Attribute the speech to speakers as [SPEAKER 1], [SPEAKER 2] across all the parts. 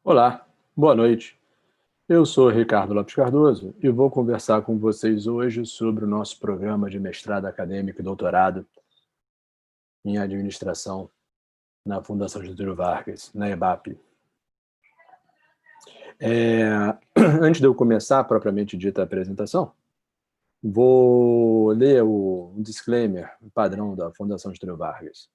[SPEAKER 1] Olá, boa noite. Eu sou Ricardo Lopes Cardoso e vou conversar com vocês hoje sobre o nosso programa de mestrado acadêmico e doutorado em administração na Fundação Getulio Vargas, na EBAPE. Antes de eu começar a propriamente dita apresentação, vou ler um disclaimer padrão da Fundação Getulio Vargas.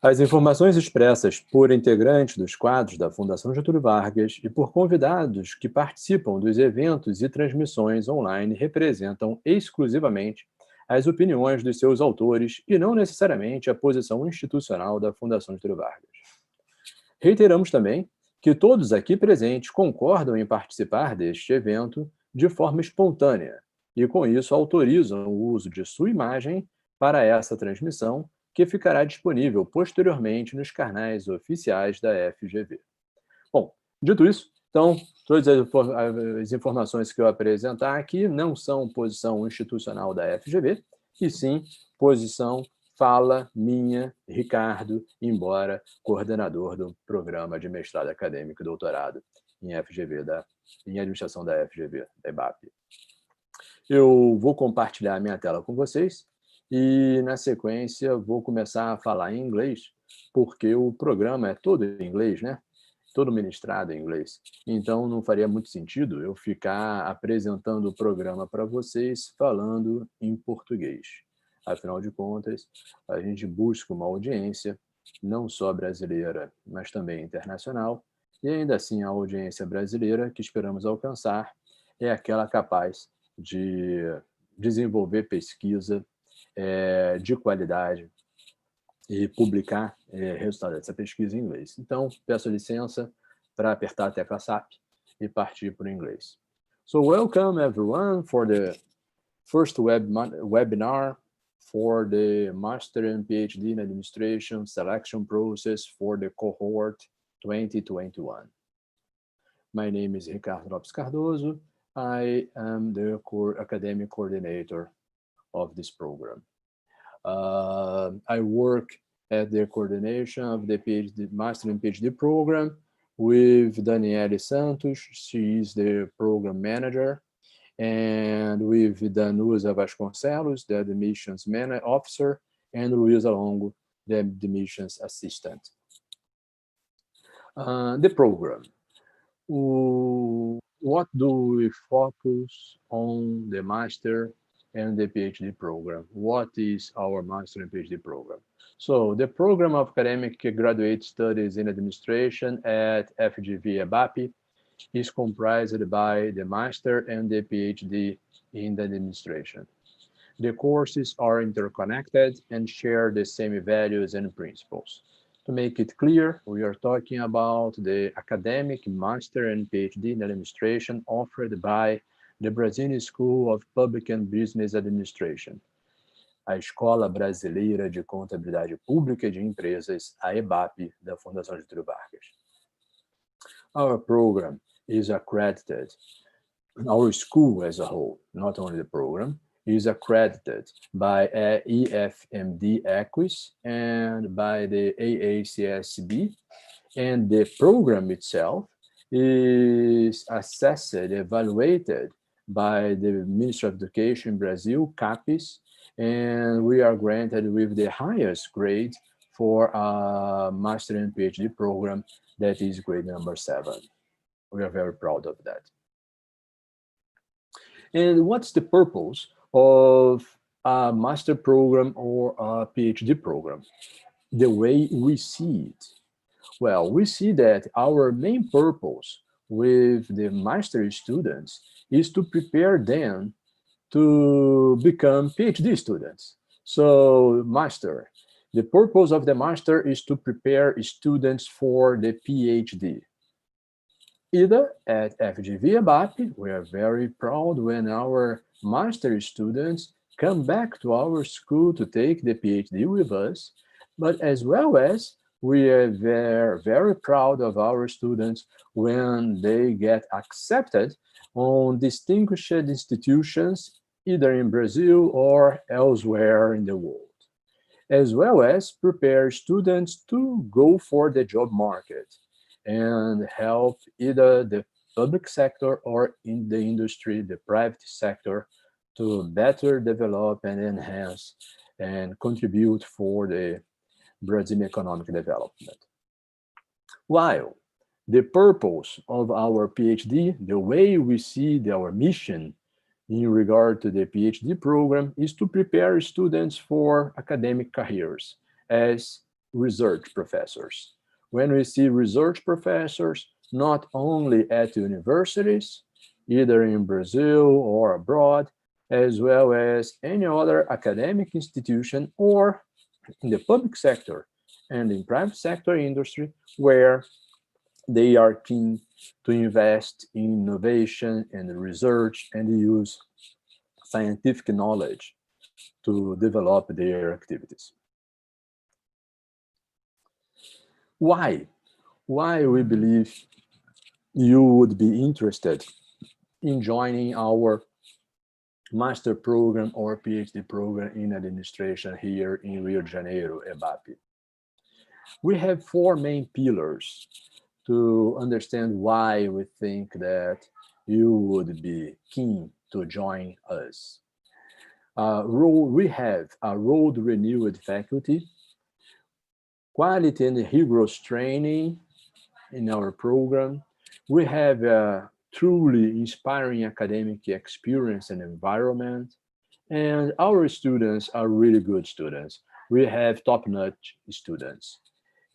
[SPEAKER 1] As informações expressas por integrantes dos quadros da Fundação Getulio Vargas e por convidados que participam dos eventos e transmissões online representam exclusivamente as opiniões dos seus autores e não necessariamente a posição institucional da Fundação Getulio Vargas. Reiteramos também que todos aqui presentes concordam em participar deste evento de forma espontânea e, com isso, autorizam o uso de sua imagem para essa transmissão, que ficará disponível posteriormente nos canais oficiais da FGV. Bom, dito isso, então, todas as informações que eu apresentar aqui não são posição institucional da FGV, e sim posição fala minha, Ricardo, embora coordenador do programa de mestrado acadêmico e doutorado em administração da FGV, da EBAPE. Eu vou compartilhar a minha tela com vocês e, na sequência, vou começar a falar em inglês, porque o programa é todo em inglês, né? Todo ministrado em inglês. Então, não faria muito sentido eu ficar apresentando o programa para vocês falando em português. Afinal de contas, a gente busca uma audiência não só brasileira, mas também internacional, e ainda assim a audiência brasileira que esperamos alcançar é aquela capaz de desenvolver pesquisa de qualidade e publicar resultados dessa pesquisa em inglês. Então, peço licença para apertar a tecla SAP e partir para o inglês. So, welcome everyone for the first webinar for the Master and PhD in Administration selection process for the Cohort 2021. My name is Ricardo Lopes Cardoso. I am the academic coordinator of this program. I work at the coordination of the Master and PhD program with Daniele Santos. She is the program manager, and with Danusa Vasconcelos, the admissions officer, and Luisa Longo, the admissions assistant. The program. What do we focus on the Master and the PhD program? What is our Master and PhD program? So the program of academic graduate studies in administration at FGV EBAPE is comprised by the Master and the PhD in the administration. The courses are interconnected and share the same values and principles. To make it clear, we are talking about the academic Master and PhD in administration offered by the Brazilian School of Public and Business Administration, a Escola Brasileira de Contabilidade Pública e de Empresas, a EBAPE, da Fundação Getulio Vargas. Our program is accredited, our school as a whole, not only the program, is accredited by EFMD Equis and by the AACSB, and the program itself is assessed, evaluated by the Ministry of Education in Brazil, CAPES, and we are granted with the highest grade for a Master and PhD program, that is grade number 7. We are very proud of that. And what's the purpose of a master program or a PhD program? The way we see it. Well, we see that our main purpose with the master students is to prepare them to become PhD students. So, master, the purpose of the master is to prepare students for the PhD. Either at FGV EBAPE, we are very proud when our master students come back to our school to take the PhD with us, but as well as we are very, very proud of our students when they get accepted on distinguished institutions, either in Brazil or elsewhere in the world, as well as prepare students to go for the job market. and help either the public sector or in the industry, the private sector, to better develop and enhance and contribute for the Brazilian economic development. While the purpose of our PhD, the way we see our mission in regard to the PhD program is to prepare students for academic careers as research professors. When we see research professors, not only at universities, either in Brazil or abroad, as well as any other academic institution or in the public sector and in private sector industry, where they are keen to invest in innovation and research and use scientific knowledge to develop their activities. Why we believe you would be interested in joining our master program or PhD program in administration here in Rio de Janeiro, EBAPE. We have four main pillars to understand why we think that you would be keen to join us. We have a road-renewed faculty, quality and rigorous training in our program. We have a truly inspiring academic experience and environment, and our students are really good students. We have top-notch students,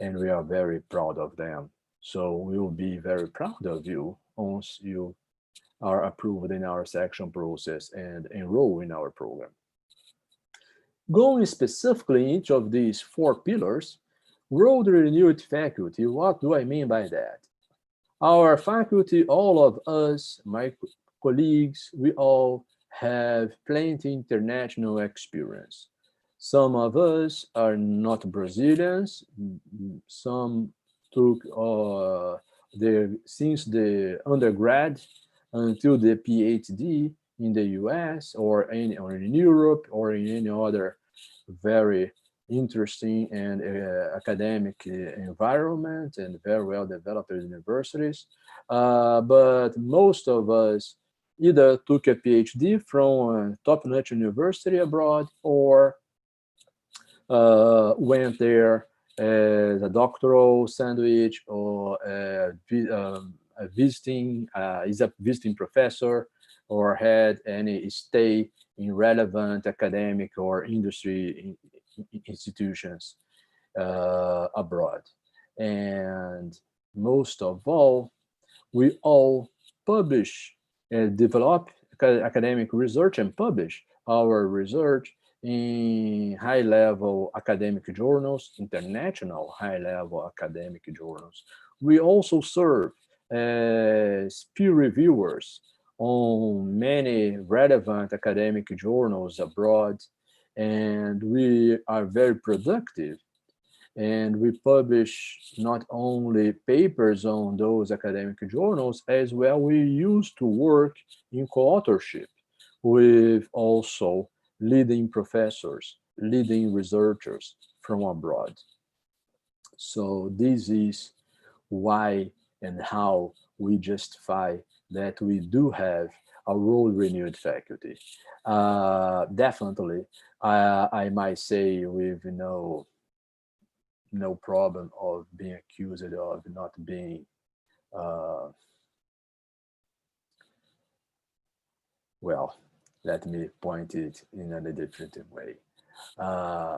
[SPEAKER 1] and we are very proud of them. So we will be very proud of you once you are approved in our selection process and enroll in our program. Going specifically in each of these four pillars, road-renewed faculty, what do I mean by that? Our faculty, all of us, my colleagues, we all have plenty international experience. Some of us are not Brazilians. Some took since the undergrad until the PhD in the US or in Europe or in any other very interesting and academic environment and very well developed universities. But most of us either took a PhD from a top-notch university abroad or went there as a doctoral sandwich or is a visiting professor or had any stay in relevant academic or industry institutions abroad. And most of all, we all publish and develop academic research and publish our research in high-level academic journals, international high-level academic journals. We also serve as peer reviewers on many relevant academic journals abroad, and we are very productive. And we publish not only papers on those academic journals, as well we used to work in co-authorship with also leading professors, leading researchers from abroad. So this is why and how we justify that we do have a road-renewed faculty. Definitely, I might say with no problem of being accused of not being well, let me point it in a different way.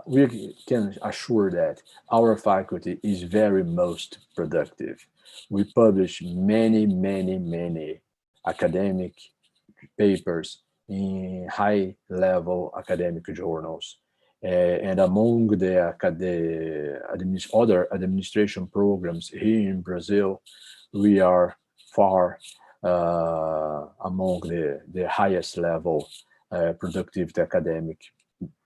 [SPEAKER 1] We can assure that our faculty is very most productive. We publish many academic papers in high-level academic journals. And among the other administration programs here in Brazil, we are far among the highest level productivity academic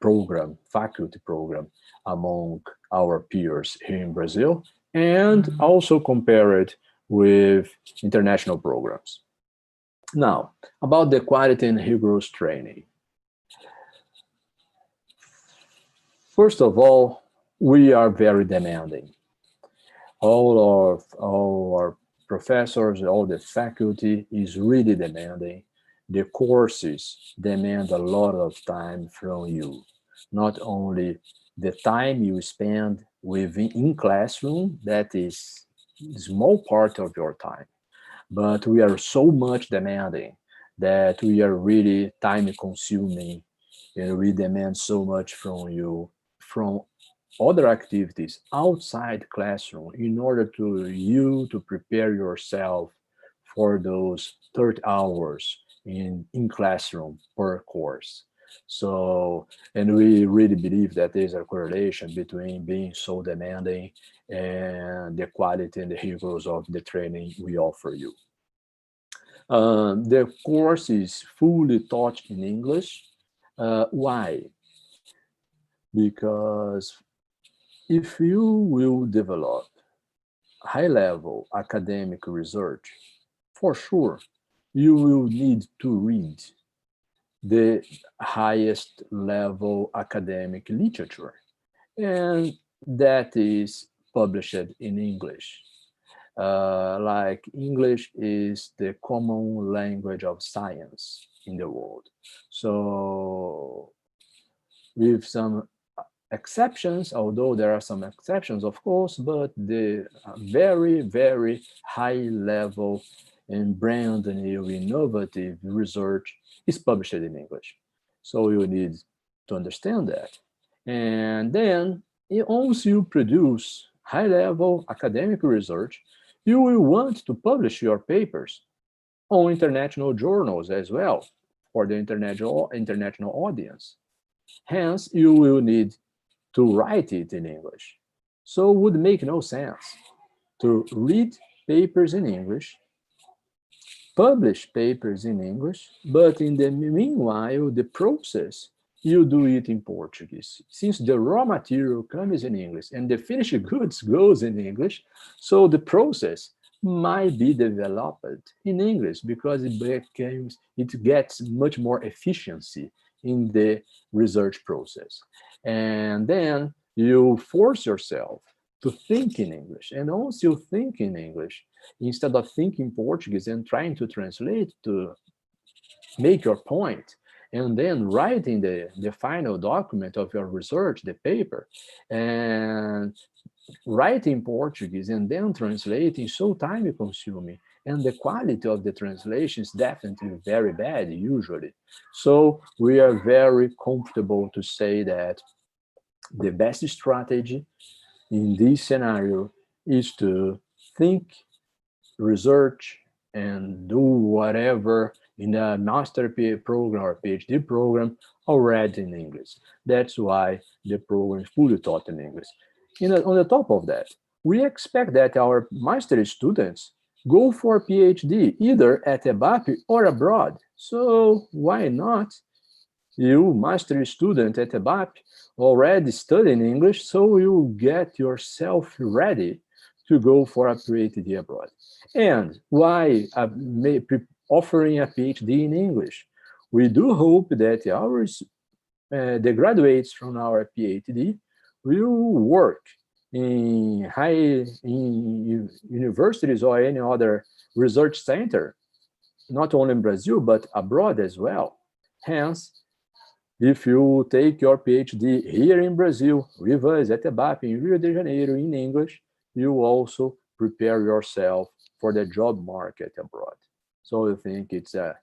[SPEAKER 1] program, faculty program among our peers here in Brazil, and also compare it with international programs. Now, about the quality and rigorous training. First of all, we are very demanding. all of our professors, all the faculty is really demanding. The courses demand a lot of time from you. Not only the time you spend in classroom, that is a small part of your time, but we are so much demanding that we are really time consuming, and we demand so much from you from other activities outside classroom in order to prepare yourself for those 30 hours in classroom per course. So, and we really believe that there's a correlation between being so demanding and the quality and the rigors of the training we offer you. The course is fully taught in English. Why? Because if you will develop high-level academic research, for sure, you will need to read the highest level academic literature, and that is published in English. Like English is the common language of science in the world. So with some exceptions, although there are some exceptions, of course, but the very, very high level and brand new innovative research is published in English. So you need to understand that. And then once you produce high level academic research, you will want to publish your papers on international journals as well for the international audience. Hence, you will need to write it in English. So it would make no sense to read papers in English, publish papers in English, but in the meanwhile, the process, you do it in Portuguese. Since the raw material comes in English and the finished goods goes in English, so the process might be developed in English because it gets much more efficiency in the research process. And then you force yourself to think in English. And once you think in English, instead of thinking Portuguese and trying to translate to make your point, and then writing the final document of your research, the paper, and writing Portuguese and then translating, so time consuming, and the quality of the translation is definitely very bad usually. So we are very comfortable to say that the best strategy in this scenario is to think, research, and do whatever in a master program or PhD program already in English. That's why the program is fully taught in English. On the top of that, we expect that our master students go for PhD either at EBAPE or abroad. So why not? You, master student at EBAPE, already studying English, so you get yourself ready to go for a PhD abroad. And why offering a PhD in English? We do hope that the graduates from our PhD will work in universities or any other research center, not only in Brazil, but abroad as well. Hence, if you take your PhD here in Brazil, with us at EBAPE in Rio de Janeiro in English, you also prepare yourself for the job market abroad. So I think it's a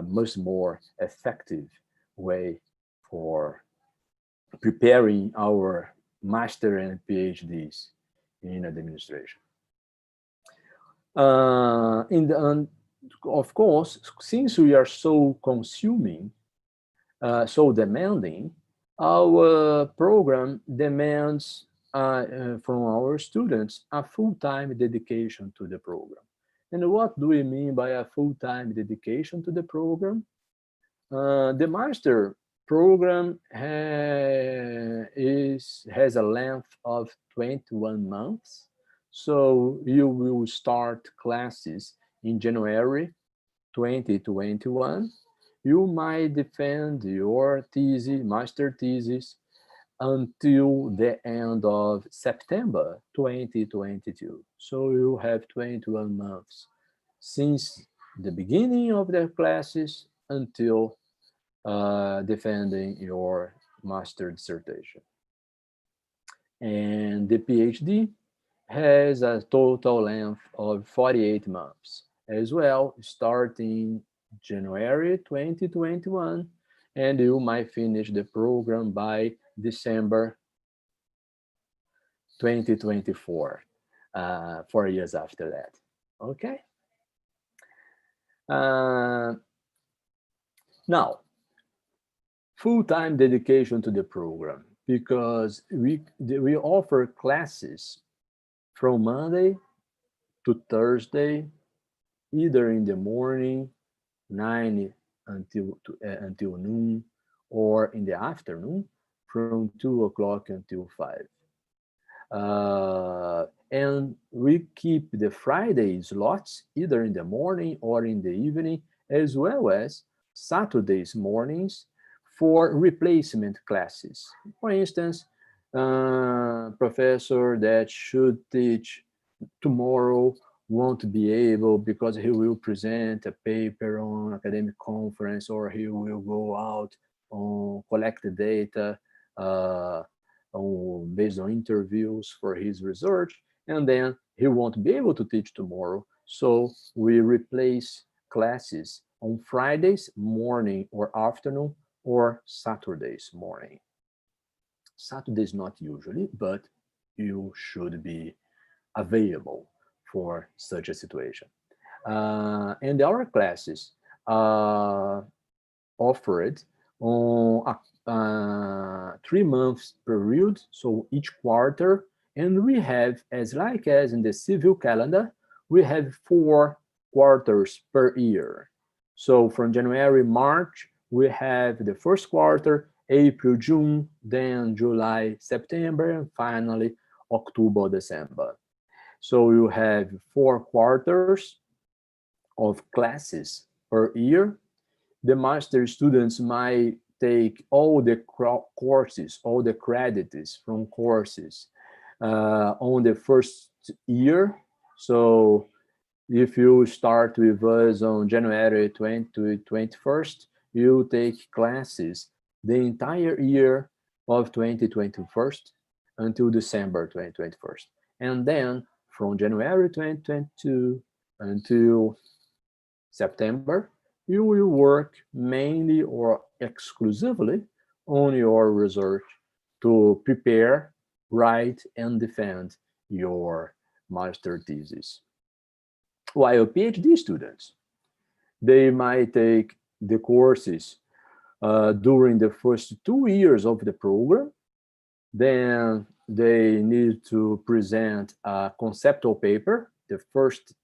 [SPEAKER 1] much more effective way for preparing our master and PhDs in administration. Of course, since we are so consuming, so demanding, our program demands from our students a full-time dedication to the program. And what do we mean by a full-time dedication to the program? The master program has a length of 21 months. So you will start classes in January 2021. You might defend your thesis, master thesis, until the end of September 2022. So you have 21 months since the beginning of the classes until defending your master dissertation. And the PhD has a total length of 48 months as well, starting January 2021, and you might finish the program by December 2024, 4 years after that. Okay. Now, full-time dedication to the program, because we offer classes from Monday to Thursday, either in the morning, 9 until noon, or in the afternoon, from 2 o'clock until 5. And we keep the Friday slots either in the morning or in the evening, as well as Saturdays mornings for replacement classes. For instance, professor that should teach tomorrow won't be able because he will present a paper on academic conference, or he will go out on collect the data based on interviews for his research, and then he won't be able to teach tomorrow. So we replace classes on Fridays morning or afternoon, or Saturdays morning. Saturdays not usually, but you should be available for such a situation. And our classes are offered on a 3 months period, so each quarter, and we have, as in the civil calendar, we have 4 quarters per year. So from January, March, we have the first quarter, April, June, then July, September, and finally October, December. So you have 4 quarters of classes per year. The master students might take all the courses, all the credits from courses on the first year. So if you start with us on January 21st, you take classes the entire year of 2021 until December 2021. And then from January 2022 until September, you will work mainly or exclusively on your research to prepare, write, and defend your master thesis. While PhD students, they might take the courses during the first 2 years of the program. Then they need to present a conceptual paper, the first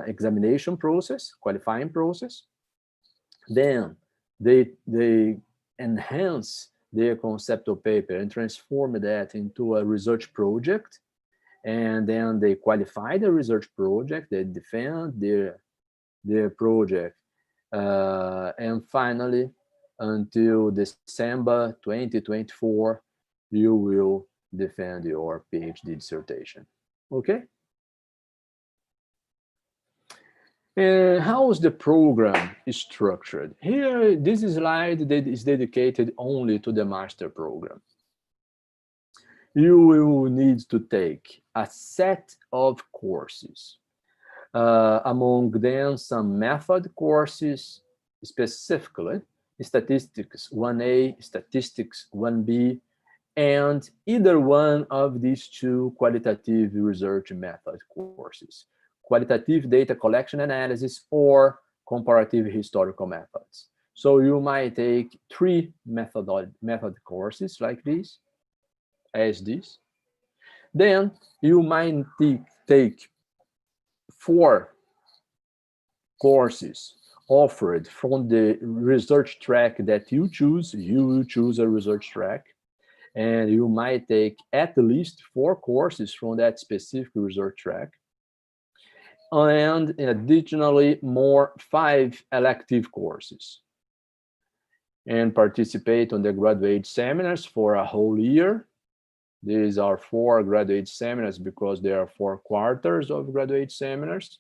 [SPEAKER 1] examination process, qualifying process. Then they enhance their conceptual paper and transform that into a research project. And then they qualify the research project, they defend their project. And finally, until December 2024, you will defend your PhD dissertation. Okay? And how is the program structured? Here, this slide that is dedicated only to the master program. You will need to take a set of courses. Among them, some method courses, specifically statistics 1A, statistics 1B, and either one of these 2 qualitative research method courses, qualitative data collection analysis or comparative historical methods. So you might take 3 method courses like this, as this. Then you might take 4 courses offered from the research track that you choose. You will choose a research track, and you might take at least 4 courses from that specific research track. And additionally, 5 elective courses. and participate on the graduate seminars for a whole year. These are 4 graduate seminars because there are 4 quarters of graduate seminars.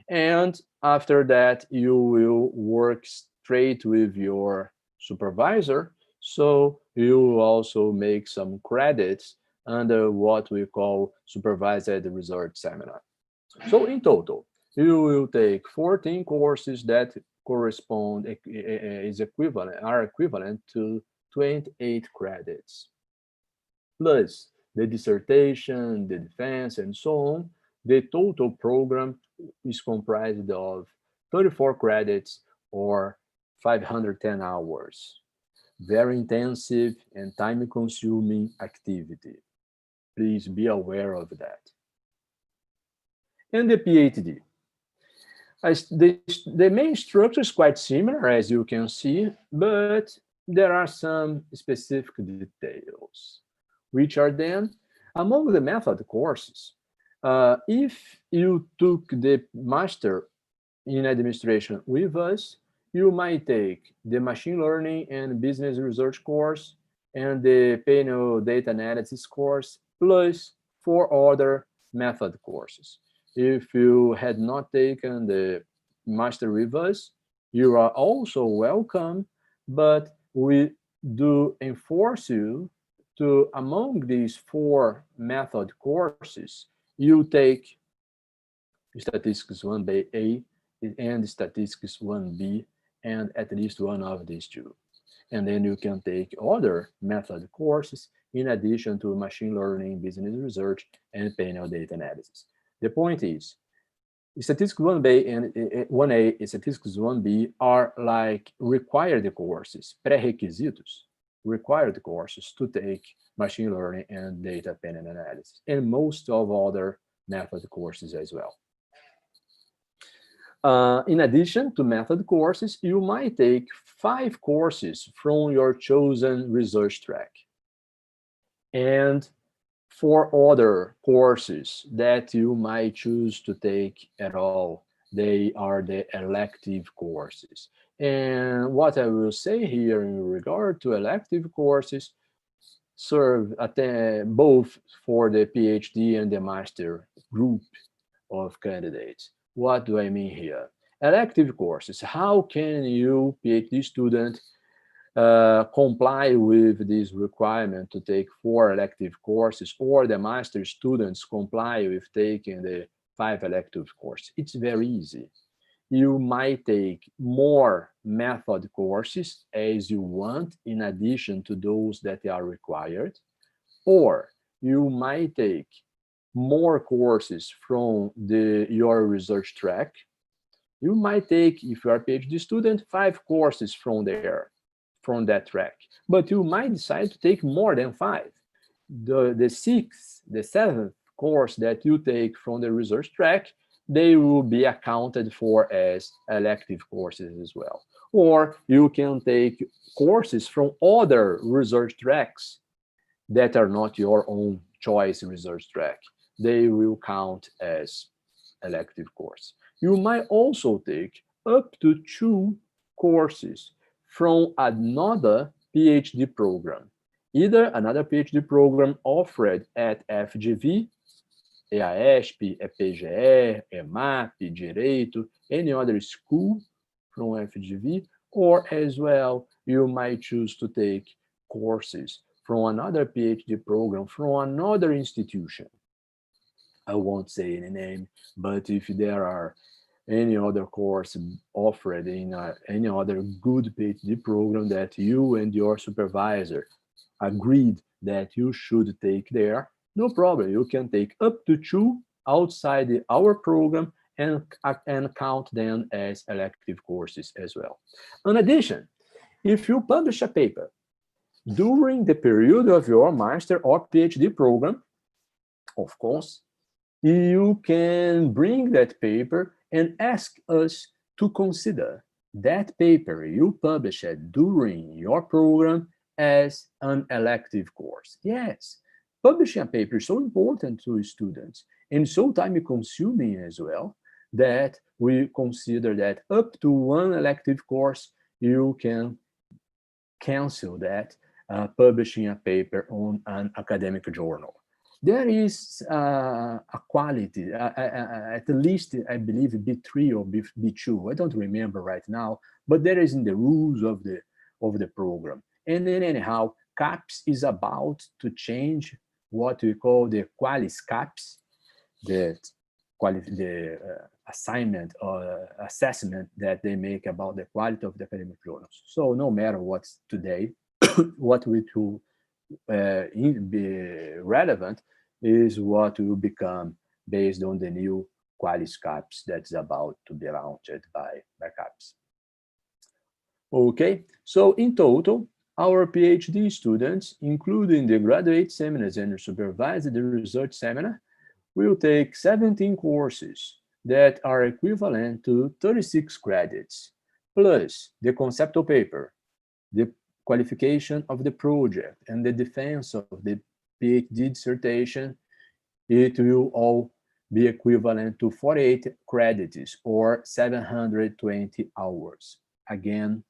[SPEAKER 1] And after that, you will work straight with your supervisor. So you will also make some credits under what we call supervised research seminar. So in total, you will take 14 courses that correspond, are equivalent to 28 credits. Plus the dissertation, the defense, and so on. The total program is comprised of 34 credits or 510 hours. Very intensive and time-consuming activity. Please be aware of that. And the PhD. The main structure is quite similar, as you can see, but there are some specific details, which are then among the method courses. If you took the Master in Administration with us, you might take the Machine Learning and Business Research course and the Panel Data Analysis course, plus 4 other method courses. If you had not taken the Master with us, you are also welcome, but we do enforce you to, among these 4 method courses, you take Statistics 1A and Statistics 1B, and at least one of these 2. And then you can take other method courses in addition to Machine Learning, Business Research, and Panel Data Analysis. The point is, Statistics 1A and Statistics 1B are like required courses, pré-requisitos, required courses to take Machine Learning and Data Panel Analysis, and most of other method courses as well. In addition to method courses, you might take 5 courses from your chosen research track, and 4 other courses that you might choose to take at all. They are the elective courses. And what I will say here in regard to elective courses serve both for the PhD and the master group of candidates. What do I mean here? Elective courses. How can you, PhD student, comply with this requirement to take 4 elective courses, or the master students comply with taking the 5 elective courses? It's very easy. You might take more method courses as you want, in addition to those that are required, or you might take more courses from your research track. You might take, if you are a PhD student, 5 courses from that track, but you might decide to take more than 5. The 6th, the 7th course that you take from the research track, they will be accounted for as elective courses as well. Or you can take courses from other research tracks that are not your own choice research track. They will count as elective course. You might also take up to 2 courses from another PhD program, either another PhD program offered at FGV, EASP, EPGE, EMAP, Direito, any other school from FGV, or as well, you might choose to take courses from another PhD program from another institution. I won't say any name, but if there are any other course offered in any other good PhD program that you and your supervisor agreed that you should take there, no problem. You can take up to 2 outside our program and count them as elective courses as well. In addition, if you publish a paper during the period of your master or PhD program, of course, you can bring that paper and ask us to consider that paper you published during your program as an elective course. Yes, publishing a paper is so important to students and so time-consuming as well that we consider that up to 1 elective course you can cancel that publishing a paper on an academic journal. There is a quality, at least I believe B3 or B2, I don't remember right now, but there is in the rules of the program. And then anyhow, CAPS is about to change what we call the qualis CAPS, the assignment or assessment that they make about the quality of the academic journals. So no matter what's today, what will be relevant is what will become based on the new qualis CAPS that's about to be launched by CAPS. Okay, so in total, our PhD students, including the graduate seminars and supervised research seminar, will take 17 courses that are equivalent to 36 credits, plus the conceptual paper, the qualification of the project, and the defense of the PhD dissertation. It will all be equivalent to 48 credits or 720 hours. Again,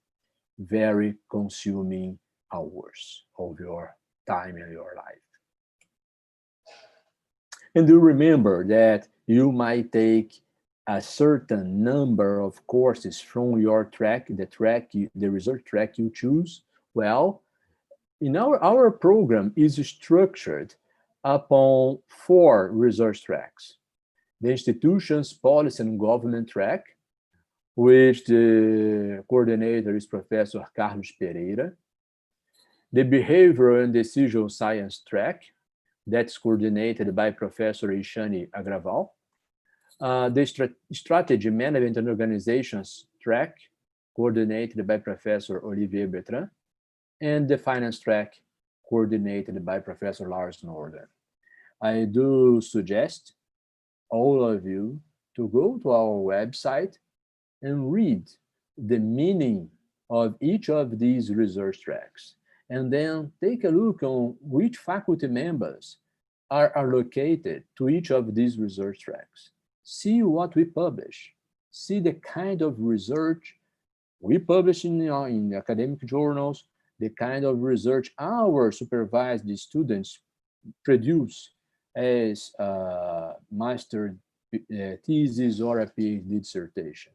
[SPEAKER 1] very consuming hours of your time in your life. And do remember that you might take a certain number of courses from your track, the research track you choose. Well, in our program is structured upon 4 research tracks. The institution's policy and government track, which the coordinator is Professor Carlos Pereira. The behavioral and decision science track, that's coordinated by Professor Ishani Agraval. The strategy management and organizations track, coordinated by Professor Olivier Bertrand. And the finance track, coordinated by Professor Lars Norden. I do suggest all of you to go to our website and read the meaning of each of these research tracks, and then take a look on which faculty members are allocated to each of these research tracks. See what we publish, see the kind of research we publish in academic journals, the kind of research our supervised students produce as a master thesis or a PhD dissertation.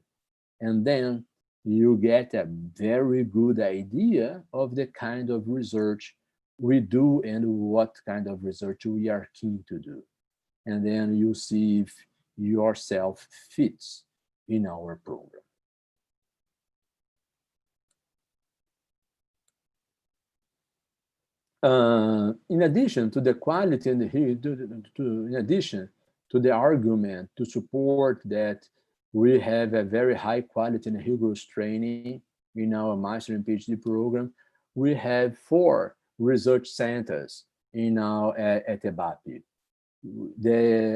[SPEAKER 1] And then you get a very good idea of the kind of research we do and what kind of research we are keen to do. And then you see if yourself fits in our program. In addition to the quality and in addition to the argument to support that we have a very high quality and rigorous training in our master and PhD program, we have 4 research centers in at EBAPE.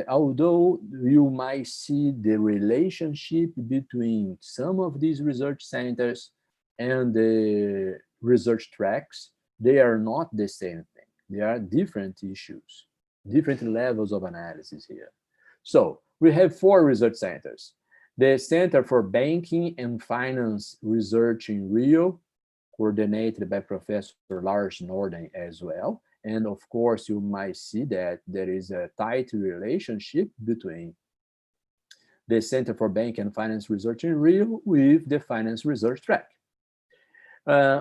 [SPEAKER 1] Although you might see the relationship between some of these research centers and the research tracks, they are not the same thing. They are different issues, different levels of analysis here. So we have 4 research centers. The Center for Banking and Finance Research in Rio, coordinated by Professor Lars Norden as well. And of course, you might see that there is a tight relationship between the Center for Banking and Finance Research in Rio with the Finance Research track.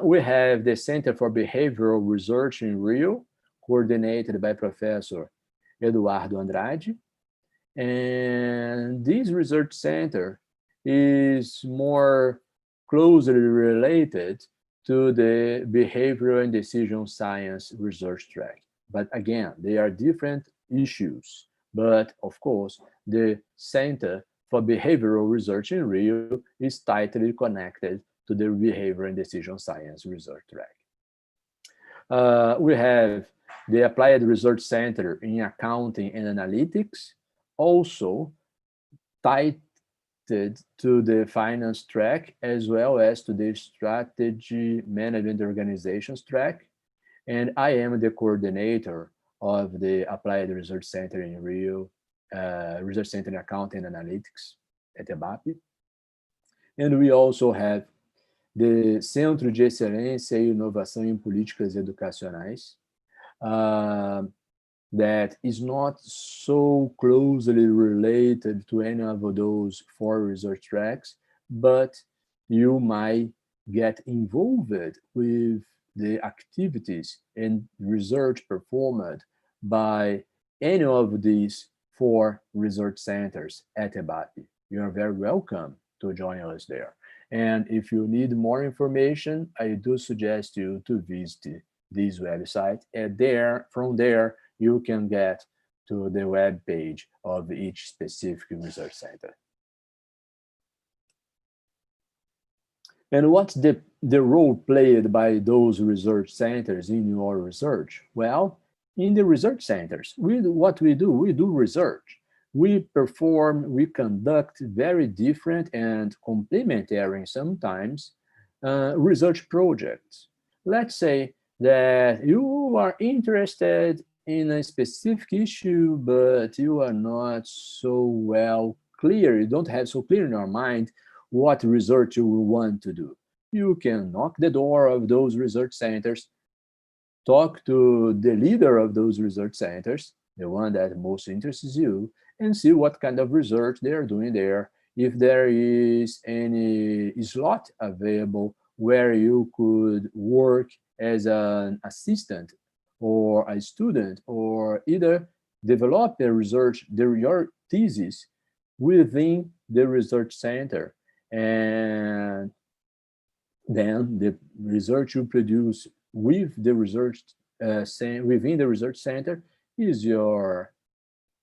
[SPEAKER 1] We have the Center for Behavioral Research in Rio, coordinated by Professor Eduardo Andrade. And this research center is more closely related to the behavioral and decision science research track. But again, they are different issues. But of course, the Center for Behavioral Research in Rio is tightly connected to the behavioral and decision science research track. We have the Applied Research Center in Accounting and Analytics, also tied to the finance track, as well as to the strategy management organizations track. And I am the coordinator of the Applied Research Center in Rio, Research Center in Accounting and Analytics at EBAPE. And we also have de Centro de Excelência e Inovação em Políticas Educacionais, that is not so closely related to any of those 4 research tracks, but you might get involved with the activities and research performed by any of these 4 research centers at EBAPE. You are very welcome to join us there. And if you need more information, I do suggest you to visit this website. And from there, you can get to the web page of each specific research center. And what's the role played by those research centers in your research? Well, in the research centers, what we do research. We conduct very different and complementary sometimes research projects. Let's say that you are interested in a specific issue, but you are not so well clear, you don't have so clear in your mind what research you want to do. You can knock the door of those research centers, talk to the leader of those research centers, the one that most interests you, and see what kind of research they are doing there, if there is any slot available where you could work as an assistant or a student, or either develop a research, your thesis within the research center. And then the research you produce with the research within the research center is your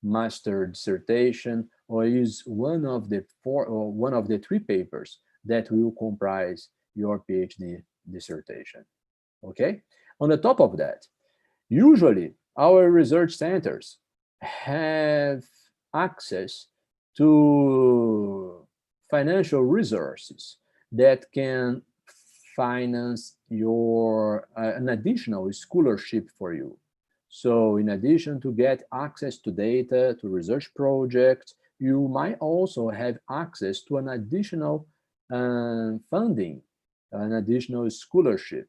[SPEAKER 1] master dissertation, or is one of the 3 papers that will comprise your PhD dissertation. Okay? On the top of that, usually our research centers have access to financial resources that can finance your an additional scholarship for you. So in addition to get access to data, to research projects, you might also have access to an additional funding, an additional scholarship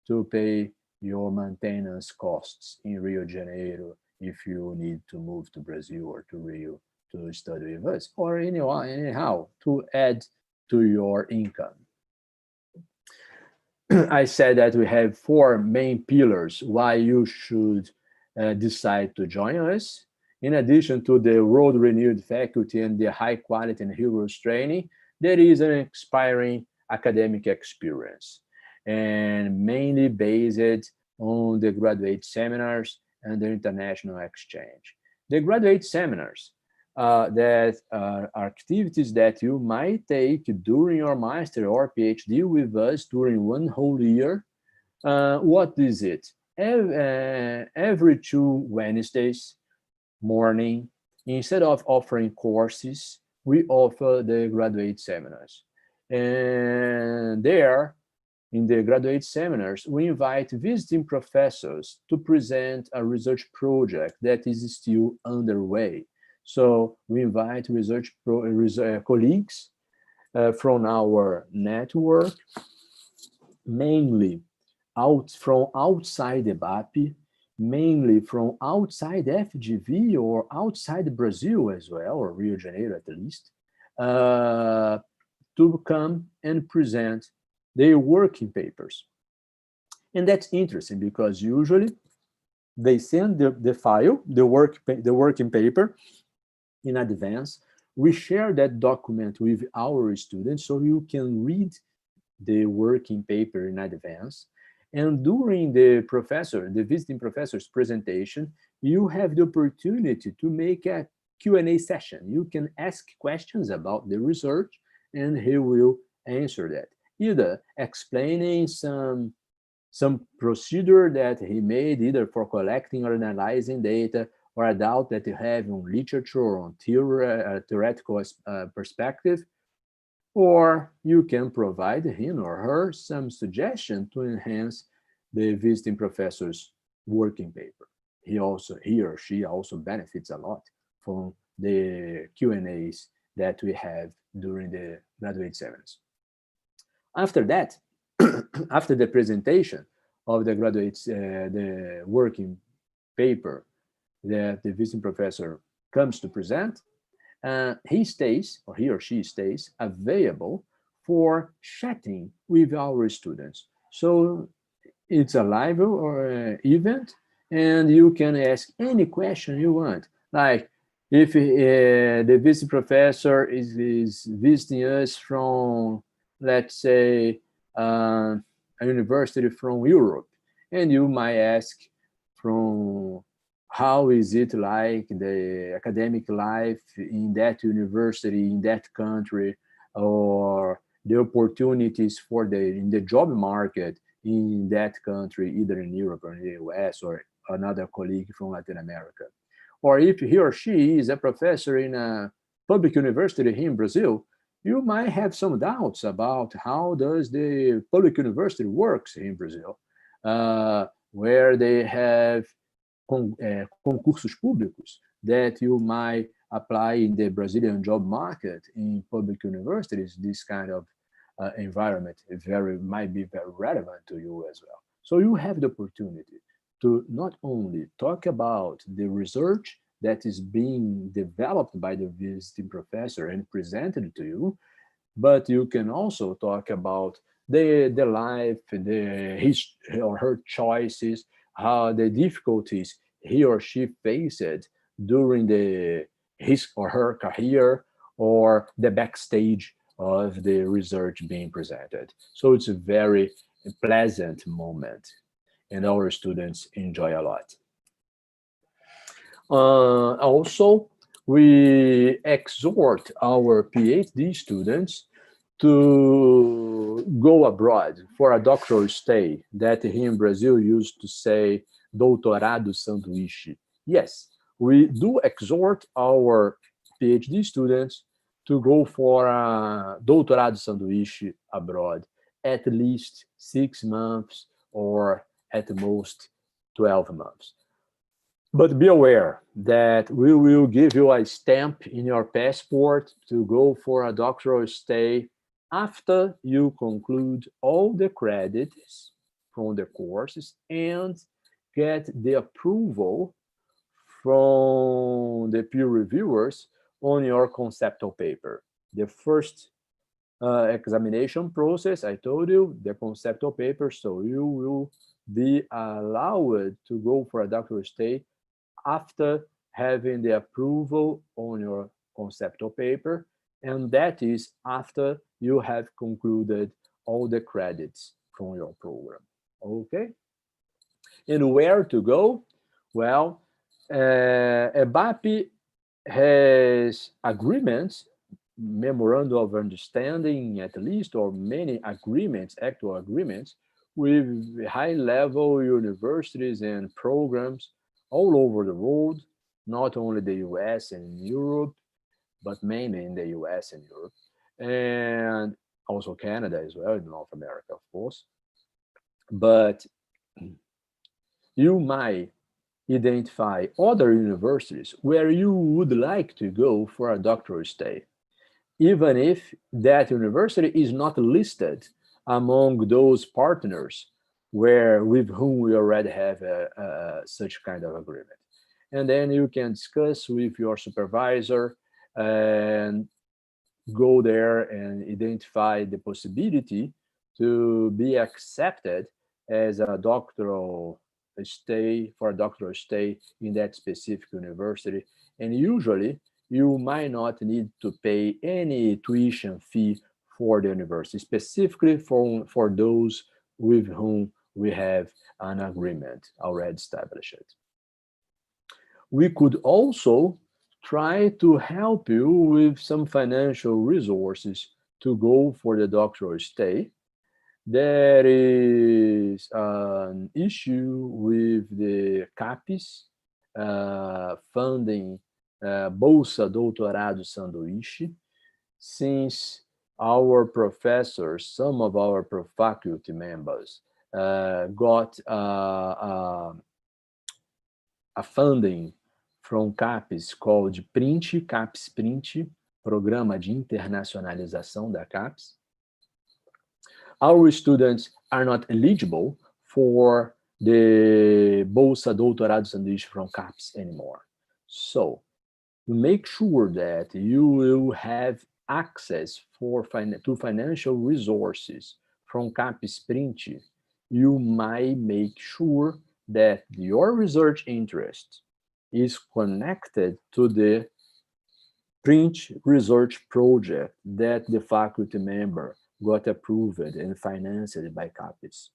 [SPEAKER 1] to pay your maintenance costs in Rio de Janeiro if you need to move to Brazil or to Rio to study with us, or anyhow, to add to your income. I said that we have 4 main pillars why you should decide to join us. In addition to the world-renowned faculty and the high quality and rigorous training, there is an inspiring academic experience, and mainly based on the graduate seminars and the international exchange. The graduate seminars that are activities that you might take during your master or PhD with us during 1 whole year. What is it? Every 2 Wednesdays morning, instead of offering courses, we offer the graduate seminars. And there, in the graduate seminars, we invite visiting professors to present a research project that is still underway. So we invite research colleagues from our network, mainly from outside EBAPE, mainly from outside FGV or outside Brazil as well, or Rio de Janeiro at least, to come and present their working papers. And that's interesting because usually they send the file, the working paper in advance. We share that document with our students so you can read the working paper in advance. And during the visiting professor's presentation, you have the opportunity to make a Q&A session. You can ask questions about the research and he will answer that, either explaining some procedure that he made, either for collecting or analyzing data, or a doubt that you have on literature or on theoretical perspective, or you can provide him or her some suggestion to enhance the visiting professor's working paper. He or she also benefits a lot from the Q&As that we have during the graduate seminars. After that, after the presentation of the graduates, the working paper that the visiting professor comes to present, he stays, or he or she stays, available for chatting with our students. So it's a live event, and you can ask any question you want. Like, if the visiting professor is visiting us from, let's say, a university from Europe, and you might ask from how is it like the academic life in that university, in that country, or the opportunities for in the job market in that country, either in Europe or in the US, or another colleague from Latin America. Or if he or she is a professor in a public university here in Brazil, you might have some doubts about how does the public university works in Brazil, where they have concursos públicos that you might apply in the Brazilian job market in public universities. This kind of environment might be very relevant to you as well. So you have the opportunity to not only talk about the research that is being developed by the visiting professor and presented to you, but you can also talk about the life, his or her choices, how the difficulties he or she faced during his or her career, or the backstage of the research being presented. So it's a very pleasant moment, and our students enjoy a lot. Also, we exhort our PhD students to go abroad for a doctoral stay, that here in Brazil used to say doutorado sanduíche. Yes, we do exhort our PhD students to go for a doutorado sanduíche abroad, at least 6 months or at most 12 months. But be aware that we will give you a stamp in your passport to go for a doctoral stay after you conclude all the credits from the courses and get the approval from the peer reviewers on your conceptual paper. The first examination process, I told you, the conceptual paper, so you will be allowed to go for a doctoral stay after having the approval on your conceptual paper, and that is after you have concluded all the credits from your program. Okay? And where to go? Well, EBAPE has agreements, memorandum of understanding at least, or many agreements, actual agreements, with high-level universities and programs all over the world, not only the US and Europe, but mainly in the US and Europe, and also Canada as well, in North America, of course. But you might identify other universities where you would like to go for a doctoral stay, even if that university is not listed among those partners with whom we already have such kind of agreement. And then you can discuss with your supervisor and go there and identify the possibility to be accepted as a doctoral stay, for a doctoral stay in that specific university. And usually you might not need to pay any tuition fee for the university, specifically for those with whom we have an agreement already established. We could also try to help you with some financial resources to go for the doctoral stay. There is an issue with the CAPES funding Bolsa Doutorado Sanduíche, since our professors, some of our faculty members, got a funding from CAPES called CAPES Print, Programa de Internacionalização da CAPES. our students are not eligible for the Bolsa Doutorado Sanduíche from CAPES anymore. So make sure that you will have access to financial resources from CAPES Print. You might make sure that your research interest is connected to the print research project that the faculty member got approved and financed by CAPES.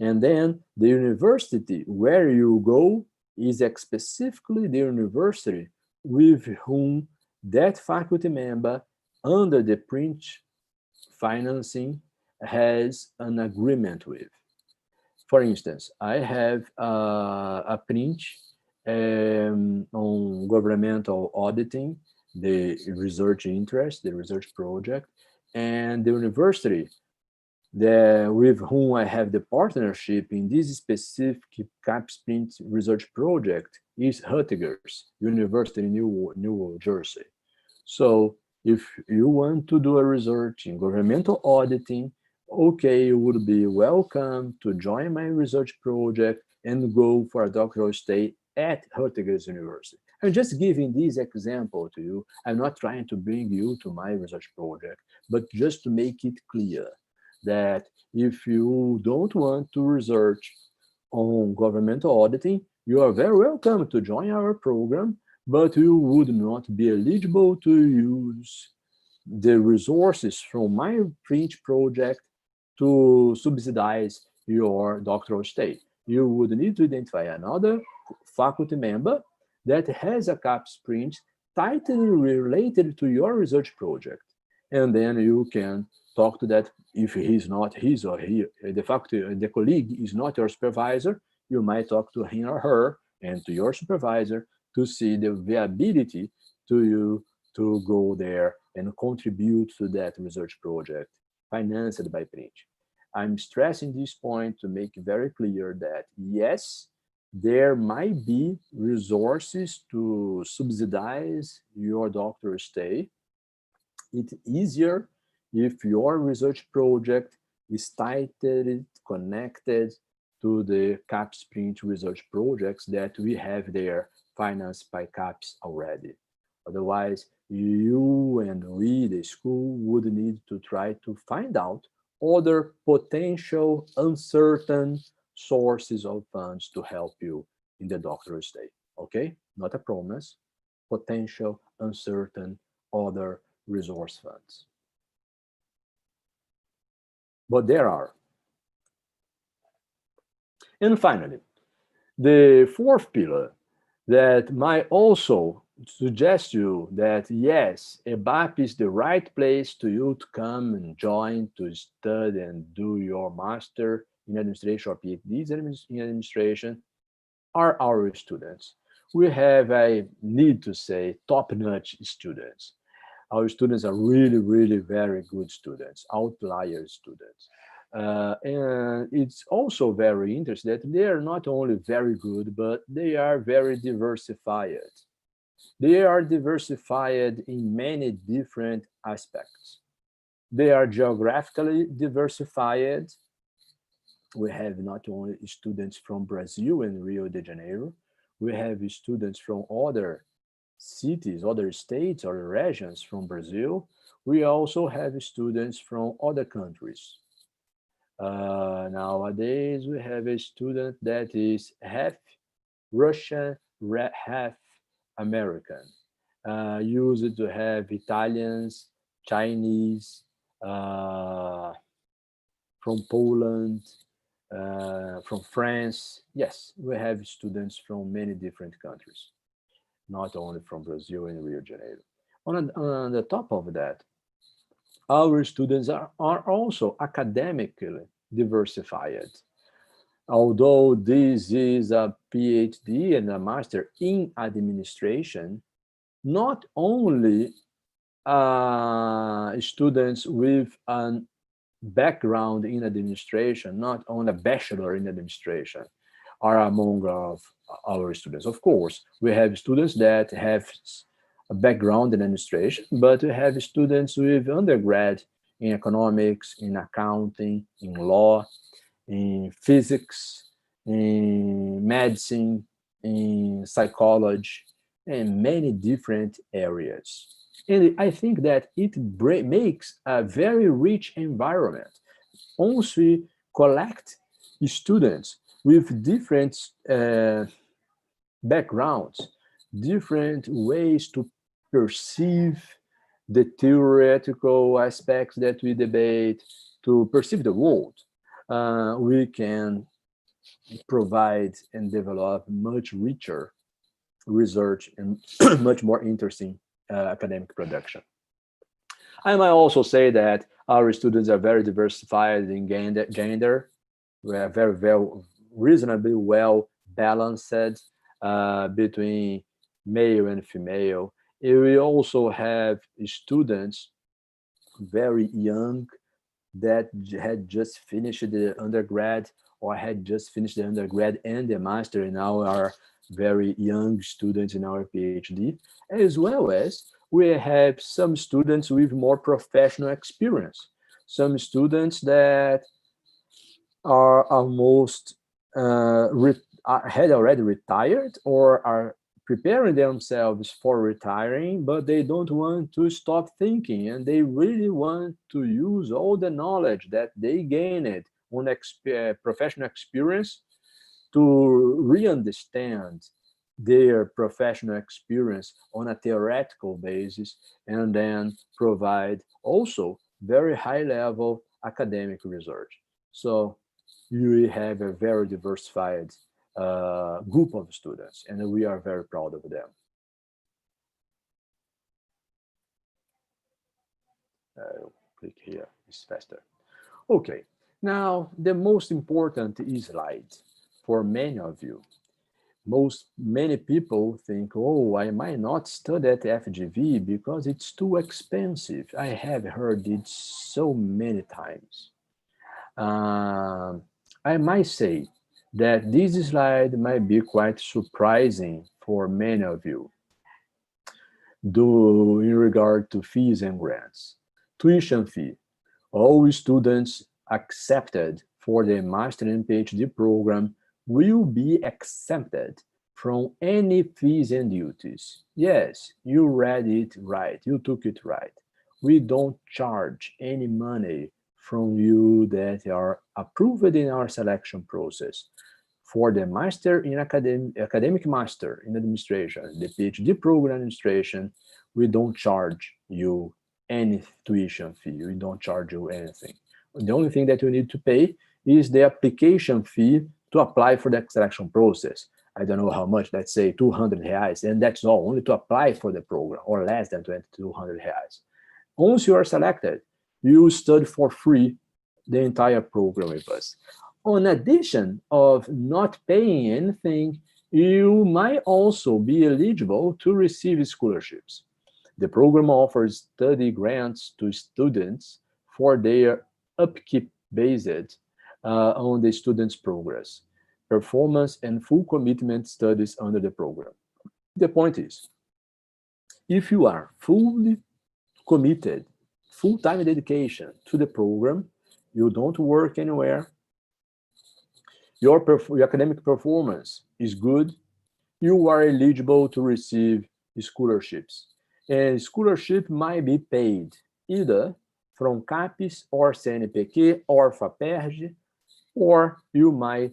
[SPEAKER 1] And then the university where you go is specifically the university with whom that faculty member under the print financing has an agreement with. For instance, I have a print on governmental auditing, the research interest, the research project, and the university with whom I have the partnership in this specific CAPES Print research project is Rutgers University in New Jersey. So if you want to do a research in governmental auditing, okay, you would be welcome to join my research project and go for a doctoral stay at Rutgers University. I'm just giving this example to you. I'm not trying to bring you to my research project, but just to make it clear that if you don't want to research on governmental auditing, you are very welcome to join our program, but you would not be eligible to use the resources from my print project to subsidize your doctoral stay. You would need to identify another faculty member that has a CAPES print tightly related to your research project. And then you can talk to that. If he's not, his or he, the colleague is not your supervisor, you might talk to him or her and to your supervisor to see the viability to you to go there and contribute to that research project financed by print. I'm stressing this point to make very clear that yes, there might be resources to subsidize your doctoral stay. It's easier if your research project is tightly connected to the CAPES Print research projects that we have there financed by CAPES already. Otherwise, you and we, the school, would need to try to find out other potential uncertain sources of funds to help you in the doctoral stay. Okay? Not a promise. Potential, uncertain, other resource funds. But there are. And finally, the fourth pillar that might also suggest you that yes, EBAPE is the right place to you to come and join to study and do your master in administration or PhDs in administration are our students. We have, I need to say, top-notch students. Our students are really, really very good students, outlier students. And it's also very interesting that they are not only very good, but they are very diversified. They are diversified in many different aspects. They are geographically diversified. We have not only students from Brazil and Rio de Janeiro, we have students from other cities, other states or regions from Brazil. We also have students from other countries. Nowadays, we have a student that is half Russian, half American. Used to have Italians, Chinese, from Poland, from France. Yes, we have students from many different countries, not only from Brazil and Rio de Janeiro. On the top of that, our students are also academically diversified. Although this is a PhD and a master in administration, not only students with a background in administration, not only a bachelor in administration, are among our students. Of course, we have students that have a background in administration, but we have students with undergrad in economics, in accounting, in law, in physics, in medicine, in psychology, and many different areas. And I think that it makes a very rich environment. Once we collect students with different backgrounds, different ways to perceive the theoretical aspects that we debate, to perceive the world, we can provide and develop much richer research and much more interesting academic production. I might also say that our students are very diversified in gender. We are reasonably well balanced between male and female. And we also have students very young that had just finished the undergrad or had just finished the undergrad and the master, and now are very young students in our PhD, as well as we have some students with more professional experience, some students that are almost had already retired or are preparing themselves for retiring, but they don't want to stop thinking, and they really want to use all the knowledge that they gained on professional experience to re-understand their professional experience on a theoretical basis, and then provide also very high-level academic research. So you have a very diversified group of students, and we are very proud of them. Click here, it's faster. Okay, now the most important slide for many of you. Many people think, oh, I might not study at FGV because it's too expensive. I have heard it so many times. I might say that this slide might be quite surprising for many of you in regard to fees and grants. Tuition fee. All students accepted for the Master and PhD program will be exempted from any fees and duties. Yes, you read it right, you took it right. We don't charge any money from you that are approved in our selection process. For the Master in Academic Master in Administration, the PhD program administration, we don't charge you any tuition fee, we don't charge you anything. The only thing that you need to pay is the application fee to apply for the selection process. I don't know how much, let's say 200 reais, and that's all, only to apply for the program, or less than 200 reais. Once you are selected, you study for free the entire program with us. In addition of not paying anything, you might also be eligible to receive scholarships. The program offers study grants to students for their upkeep based on the student's progress, performance, and full commitment studies under the program. The point is, if you are fully committed, full-time dedication to the program, you don't work anywhere, your academic performance is good, you are eligible to receive scholarships. And scholarship might be paid either from CAPES or CNPq or FAPERJ, or you might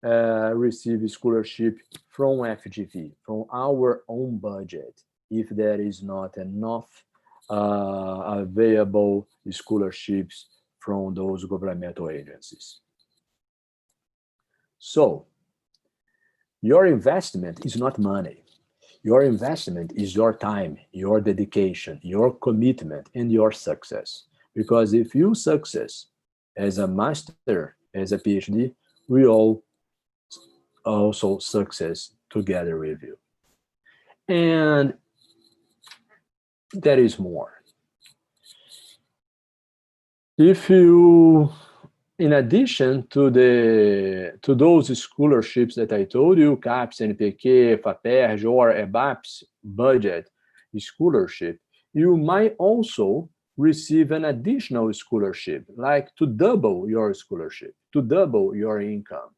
[SPEAKER 1] receive scholarship from FGV, from our own budget, if there is not enough available scholarships from those governmental agencies. So, your investment is not money. Your investment is your time, your dedication, your commitment, and your success. Because if you success as a master, as a PhD, we all also success together with you. And there is more. If you, in addition to those scholarships that I told you, CAPES, CNPq, FAPERJ, or EBAPE's budget scholarship, you might also receive an additional scholarship, like to double your scholarship, to double your income.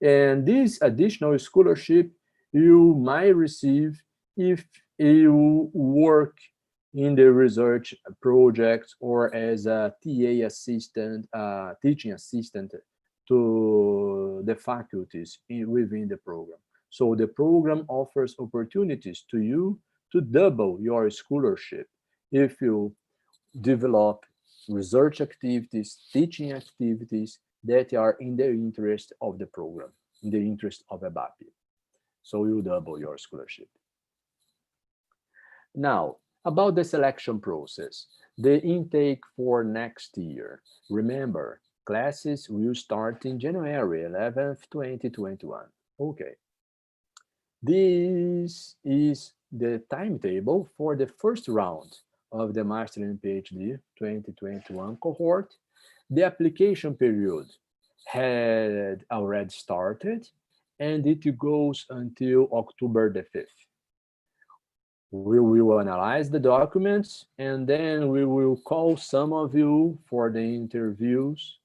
[SPEAKER 1] And this additional scholarship you might receive if you work in the research project or as a TA assistant, teaching assistant to the faculties within the program. So the program offers opportunities to you to double your scholarship if you develop research activities, teaching activities that are in the interest of the program, in the interest of EBAPE. So you double your scholarship. Now, about the selection process, the intake for next year. Remember, classes will start in January 11th, 2021. Okay. This is the timetable for the first round of the Master and PhD 2021 cohort. The application period had already started, and it goes until October the 5th. We will analyze the documents, and then we will call some of you for the interviews.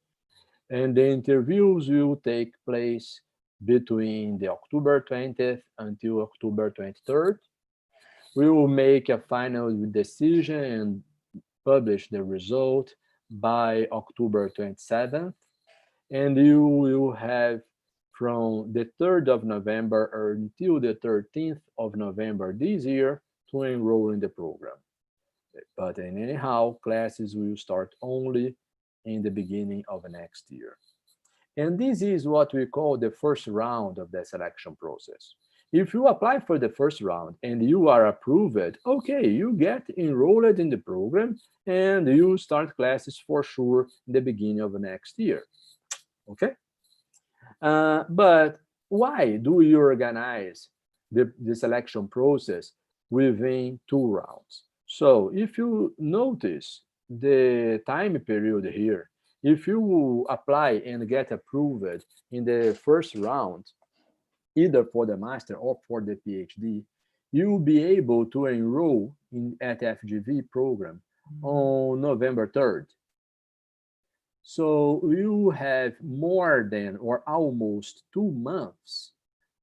[SPEAKER 1] And the interviews will take place between the October 20th until October 23rd. We will make a final decision and publish the result by October 27th. And you will have from the 3rd of November until the 13th of November this year to enroll in the program. But anyhow, classes will start only in the beginning of next year. And this is what we call the first round of the selection process. If you apply for the first round and you are approved, okay, you get enrolled in the program and you start classes for sure in the beginning of next year. Okay? But why do we organize the selection process within 2 rounds? So if you notice the time period here, if you apply and get approved in the first round, either for the master or for the PhD, you will be able to enroll at FGV program on November 3rd. So you have more than or almost 2 months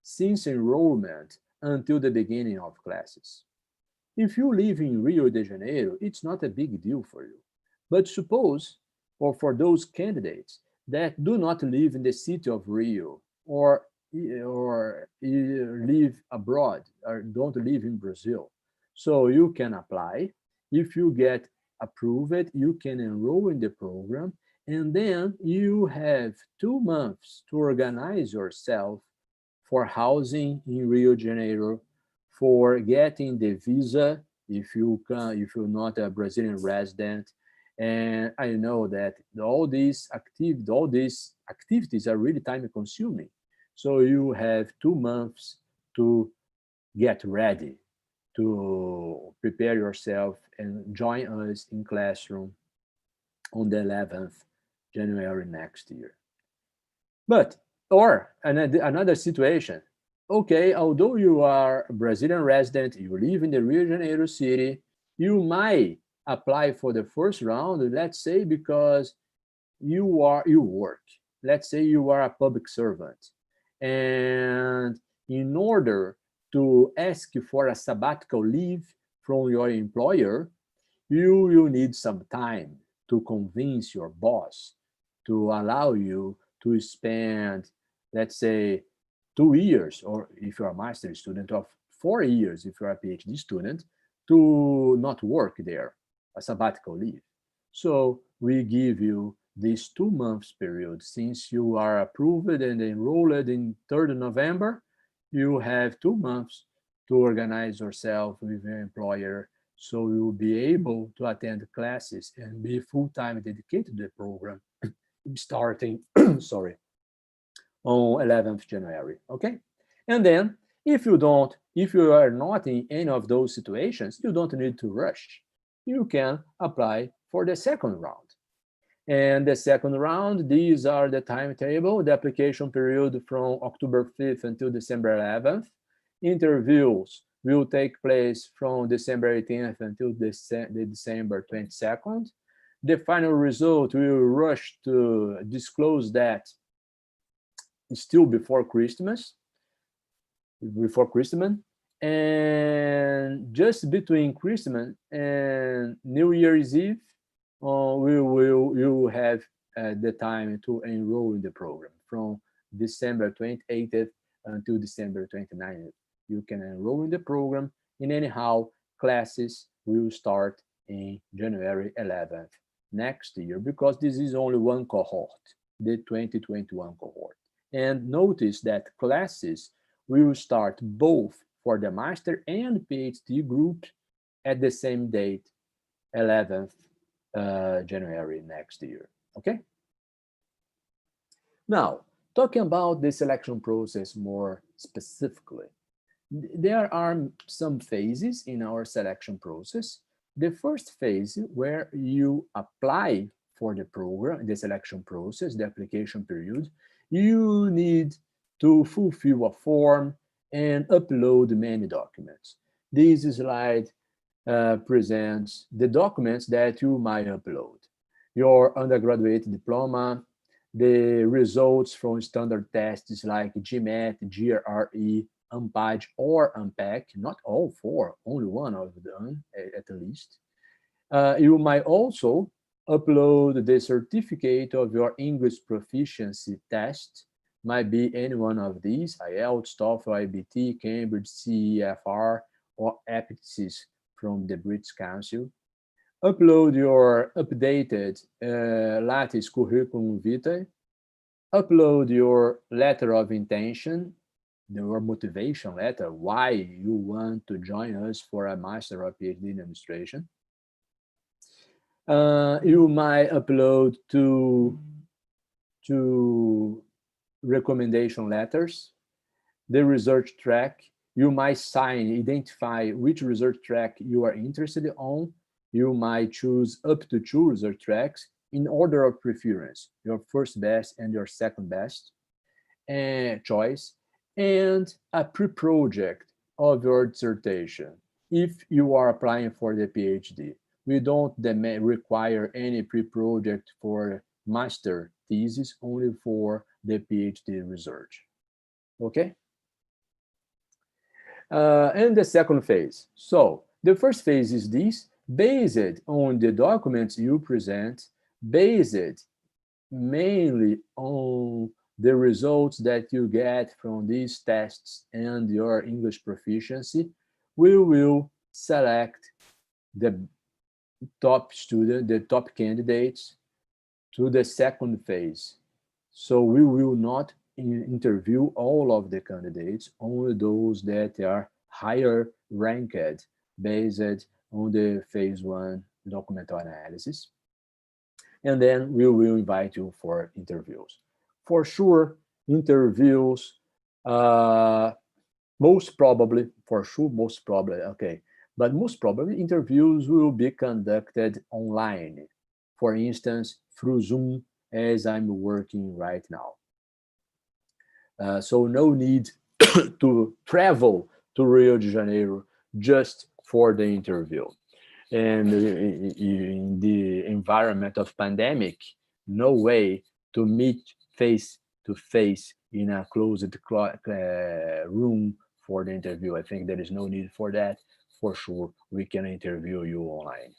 [SPEAKER 1] since enrollment until the beginning of classes. If you live in Rio de Janeiro, it's not a big deal for you. But suppose, or for those candidates that do not live in the city of Rio or live abroad or don't live in Brazil, so you can apply. If you get approved, you can enroll in the program, and then you have 2 months to organize yourself for housing in Rio de Janeiro, for getting the visa if you're not a Brazilian resident. And I know that all these activities are really time consuming. So you have 2 months to get ready, to prepare yourself and join us in classroom on the 11th January next year. But, or another situation, okay, although you are a Brazilian resident, you live in the Rio de Janeiro city, you might apply for the first round, let's say because you work. Let's say you are a public servant. And in order to ask for a sabbatical leave from your employer, you will need some time to convince your boss to allow you to spend, let's say, 2 years, or if you're a master student, of 4 years if you're a PhD student, to not work there, a sabbatical leave. So we give you this 2 months period. Since you are approved and enrolled in 3rd of November, you have 2 months to organize yourself with your employer, so you will be able to attend classes and be full-time dedicated to the program starting, sorry, on 11th January, okay? And then if you are not in any of those situations, you don't need to rush. You can apply for the second round. And the second round, these are the timetable, the application period from October 5th until December 11th. Interviews will take place from December 18th until December 22nd. The final result will rush to disclose that still before Christmas, and just between Christmas and New Year's Eve, you will have the time to enroll in the program from December 28th until December 29th. You can enroll in the program, and anyhow, classes will start in January 11th next year, because this is only one cohort, the 2021 cohort. And notice that classes will start both for the master and PhD group at the same date, 11th January next year, okay? Now, talking about the selection process more specifically, there are some phases in our selection process. The first phase, where you apply for the program, the selection process, the application period, you need to fulfill a form and upload many documents. This slide presents the documents that you might upload: your undergraduate diploma, the results from standard tests like GMAT, GRE, Unpage, or Unpack, not all four, only one of them at least. You might also upload the certificate of your English proficiency test. Might be any one of these: IELTS, TOEFL, IBT, Cambridge, CEFR, or EPICS from the British Council. Upload your updated lattice curriculum vitae. Upload your letter of intention, your motivation letter, why you want to join us for a Master of PhD Administration. You might upload two recommendation letters, the research track. You might identify which research track you are interested on. You might choose up to 2 research tracks in order of preference, your first best and your second best choice, and a pre-project of your dissertation if you are applying for the PhD. We don't require any pre-project for master thesis, only for the PhD research, okay? And the second phase. So the first phase is this: based on the documents you present, based mainly on the results that you get from these tests and your English proficiency, we will select the top student, the top candidates to the second phase. So we will not interview all of the candidates, only those that are higher ranked based on the phase 1 documental analysis. And then we will invite you for interviews. For sure, interviews, most probably, okay. But most probably interviews will be conducted online. For instance, through Zoom, as I'm working right now. So no need to travel to Rio de Janeiro just for the interview. And in the environment of pandemic, no way to meet face-to-face in a closed room for the interview. I think there is no need for that. For sure, we can interview you online.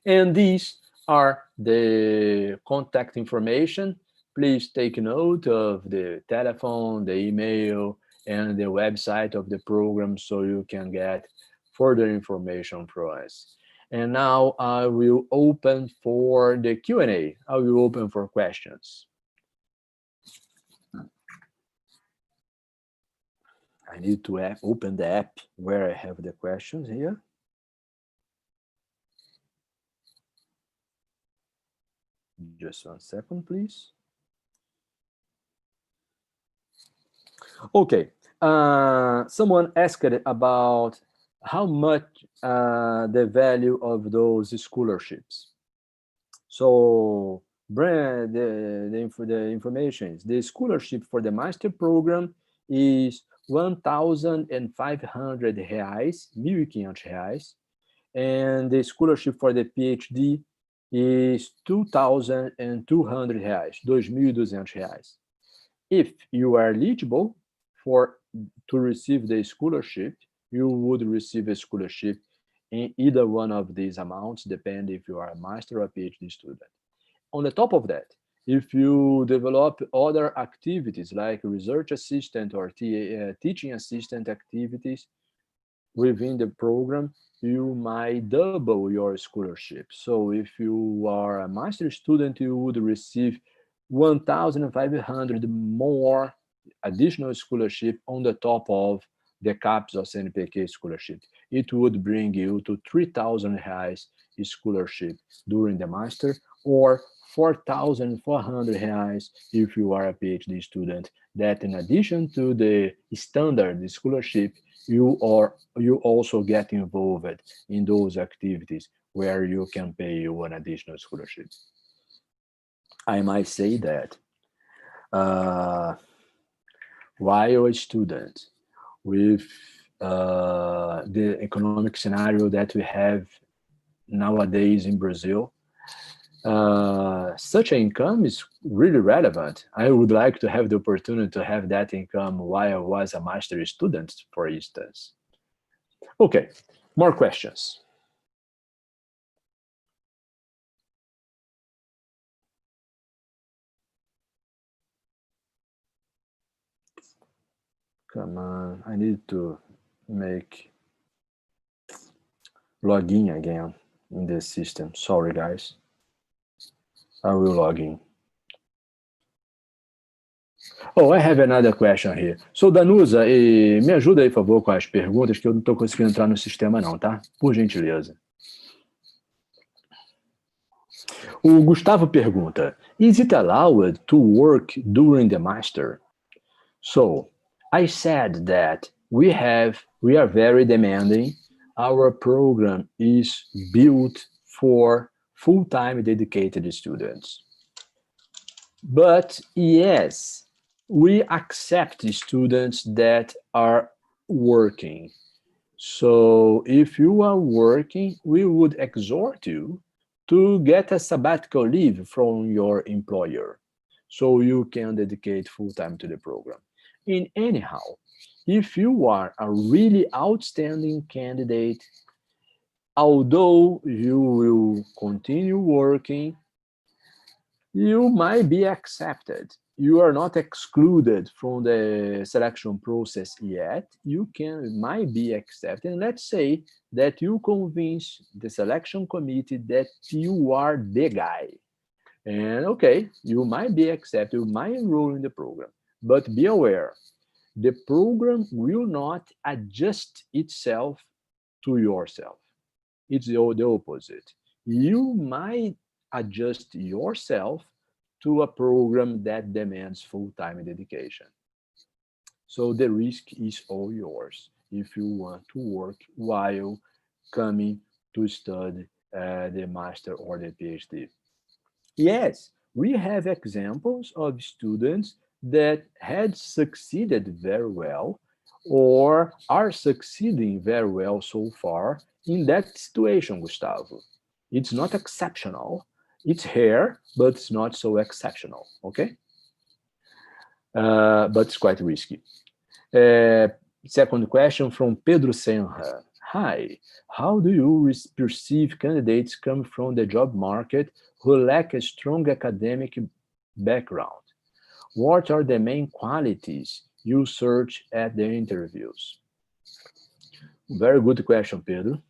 [SPEAKER 1] And these are the contact information. Please take note of the telephone, the email, and the website of the program so you can get further information from us. And now I will open for the Q&A. I will open for questions. I need to open the app where I have the questions here. Just 1 second, please. Okay, someone asked about how much the value of those scholarships. So the information is the scholarship for the master program is 1.500 reais, 1.500 reais, and the scholarship for the PhD is 2.200 reais, 2.200 reais. If you are eligible to receive the scholarship, you would receive a scholarship in either one of these amounts, depending if you are a master or a PhD student. On the top of that, if you develop other activities like research assistant or teaching assistant activities within the program, you might double your scholarship. So if you are a master student, you would receive 1.500 more additional scholarship on the top of the CAPES or CNPq scholarship. It would bring you to 3,000 reais scholarship during the master, or 4,400 reais if you are a PhD student, that in addition to the standard scholarship, you also get involved in those activities where you can pay you an additional scholarship. I might say that while a student with the economic scenario that we have nowadays in Brazil, such an income is really relevant. I would like to have the opportunity to have that income while I was a master student, for instance. Okay, more questions. Come on, I need to make login again in the system. Sorry, guys. I will log in. Oh, I have another question here. So, Danusa, me ajuda aí, por favor, com as perguntas, que eu não estou conseguindo entrar no sistema não, tá? Por gentileza. O Gustavo pergunta, is it allowed to work during the master? So, I said that we are very demanding. Our program is built for full-time dedicated students. But yes, we accept students that are working. So if you are working, we would exhort you to get a sabbatical leave from your employer so you can dedicate full-time to the program. And anyhow, if you are a really outstanding candidate, although you will continue working, you might be accepted. You are not excluded from the selection process yet. You might be accepted. And let's say that you convince the selection committee that you are the guy. And okay, you might be accepted, you might enroll in the program. But be aware, the program will not adjust itself to yourself. It's the opposite. You might adjust yourself to a program that demands full-time dedication. So the risk is all yours if you want to work while coming to study the master or the PhD. Yes, we have examples of students that had succeeded very well or are succeeding very well so far in that situation, Gustavo. It's not exceptional. It's rare, but it's not so exceptional, okay? But it's quite risky. Second question from Pedro Senra. Hi, how do you perceive candidates come from the job market who lack a strong academic background? What are the main qualities you search at the interviews? Very good question, Pedro.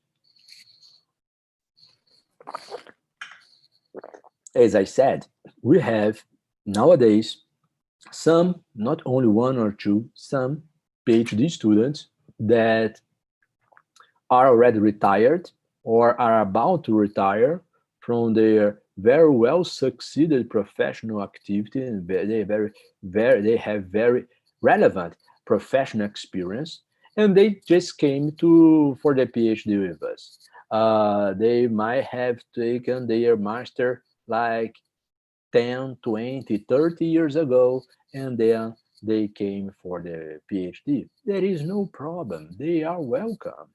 [SPEAKER 1] As I said, we have nowadays some, not only one or two, some PhD students that are already retired or are about to retire from their very well succeeded professional activity, and they have very relevant professional experience, and they just came for the PhD with us. They might have taken their master like 10, 20, 30 years ago, and then they came for the PhD, there is no problem. They are welcome.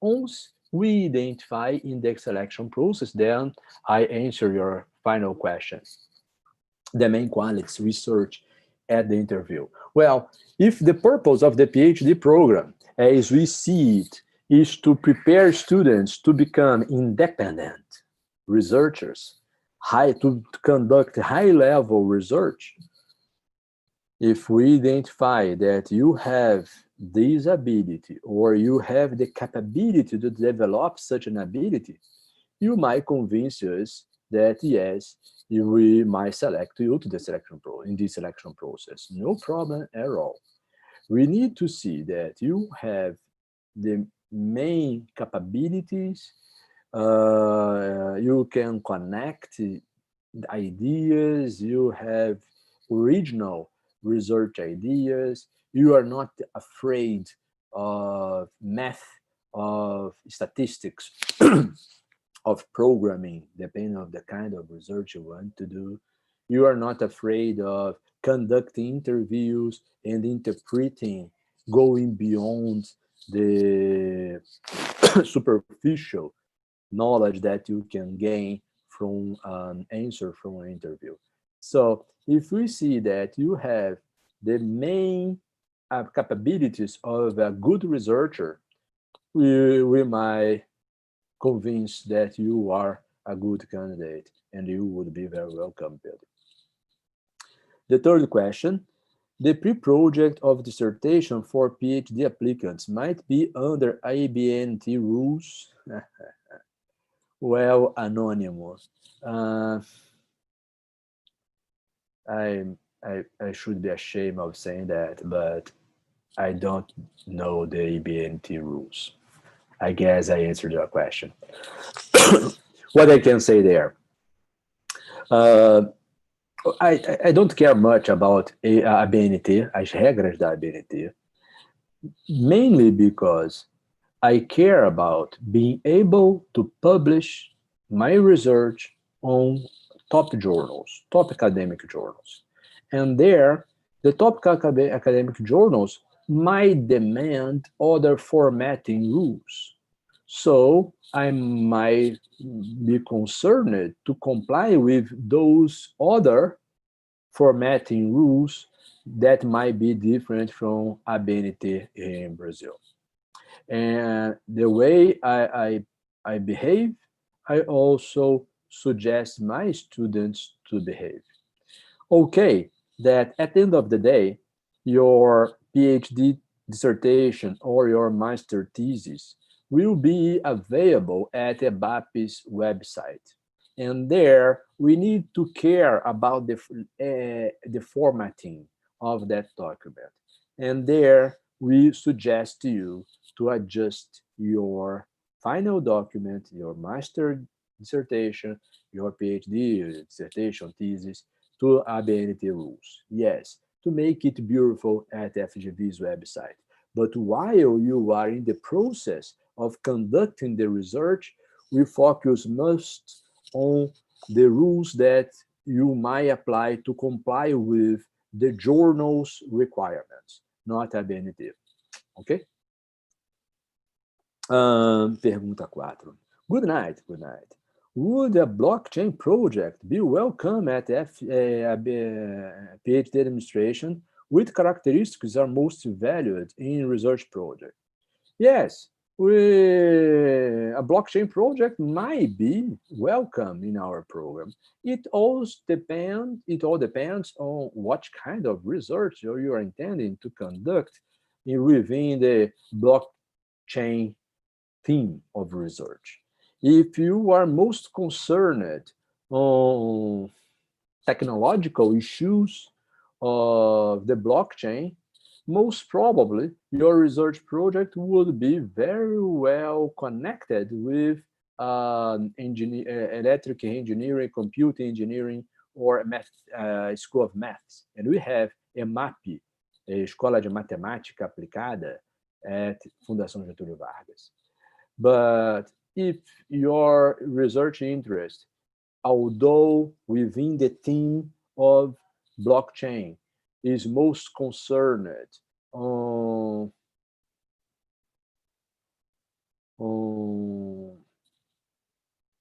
[SPEAKER 1] Once we identify in the selection process, then I answer your final question. The main qualities research at the interview. Well, if the purpose of the PhD program, as we see it, is to prepare students to become independent researchers, to conduct high-level research, if we identify that you have this ability or you have the capability to develop such an ability, you might convince us that yes, we might select you to the selection in this selection process. No problem at all. We need to see that you have the main capabilities, you can connect ideas, you have original research ideas, you are not afraid of math, of statistics, of programming, depending on the kind of research you want to do. You are not afraid of conducting interviews and interpreting, going beyond the superficial knowledge that you can gain from an answer from an interview. So if we see that you have the main capabilities of a good researcher, we might convince that you are a good candidate and you would be very welcome, Pedro. The third question, the pre-project of dissertation for PhD applicants might be under ABNT rules. Well, anonymous. I should be ashamed of saying that, but I don't know the ABNT rules. I guess I answered your question. What I can say there. I don't care much about a ABNT, as regras da ABNT, mainly because I care about being able to publish my research on top journals, top academic journals. And there, the top academic journals might demand other formatting rules. So I might be concerned to comply with those other formatting rules that might be different from ABNT in Brazil. And the way I behave, I also suggest my students to behave. Okay, that at the end of the day, your PhD dissertation or your master thesis will be available at EBAPE's website. And there, we need to care about the formatting of that document. And there, we suggest to you to adjust your final document, your master dissertation, your PhD dissertation thesis, to ABNT rules. Yes, to make it beautiful at FGV's website. But while you are in the process of conducting the research, we focus most on the rules that you might apply to comply with the journal's requirements, not ABNT. Ok? Pergunta 4. Good night, good night. Would a blockchain project be welcome at PhD Administration? Which characteristics are most valued in research project? Yes, a blockchain project might be welcome in our program. It all depends on what kind of research you are intending to conduct within the blockchain theme of research. If you are most concerned on technological issues of the blockchain, most probably your research project would be very well connected with electric engineering, computer engineering, or School of Maths. And we have EMAPE, Escola de Matemática Aplicada, at Fundação Getulio Vargas. But if your research interest, although within the theme of blockchain, is most concerned on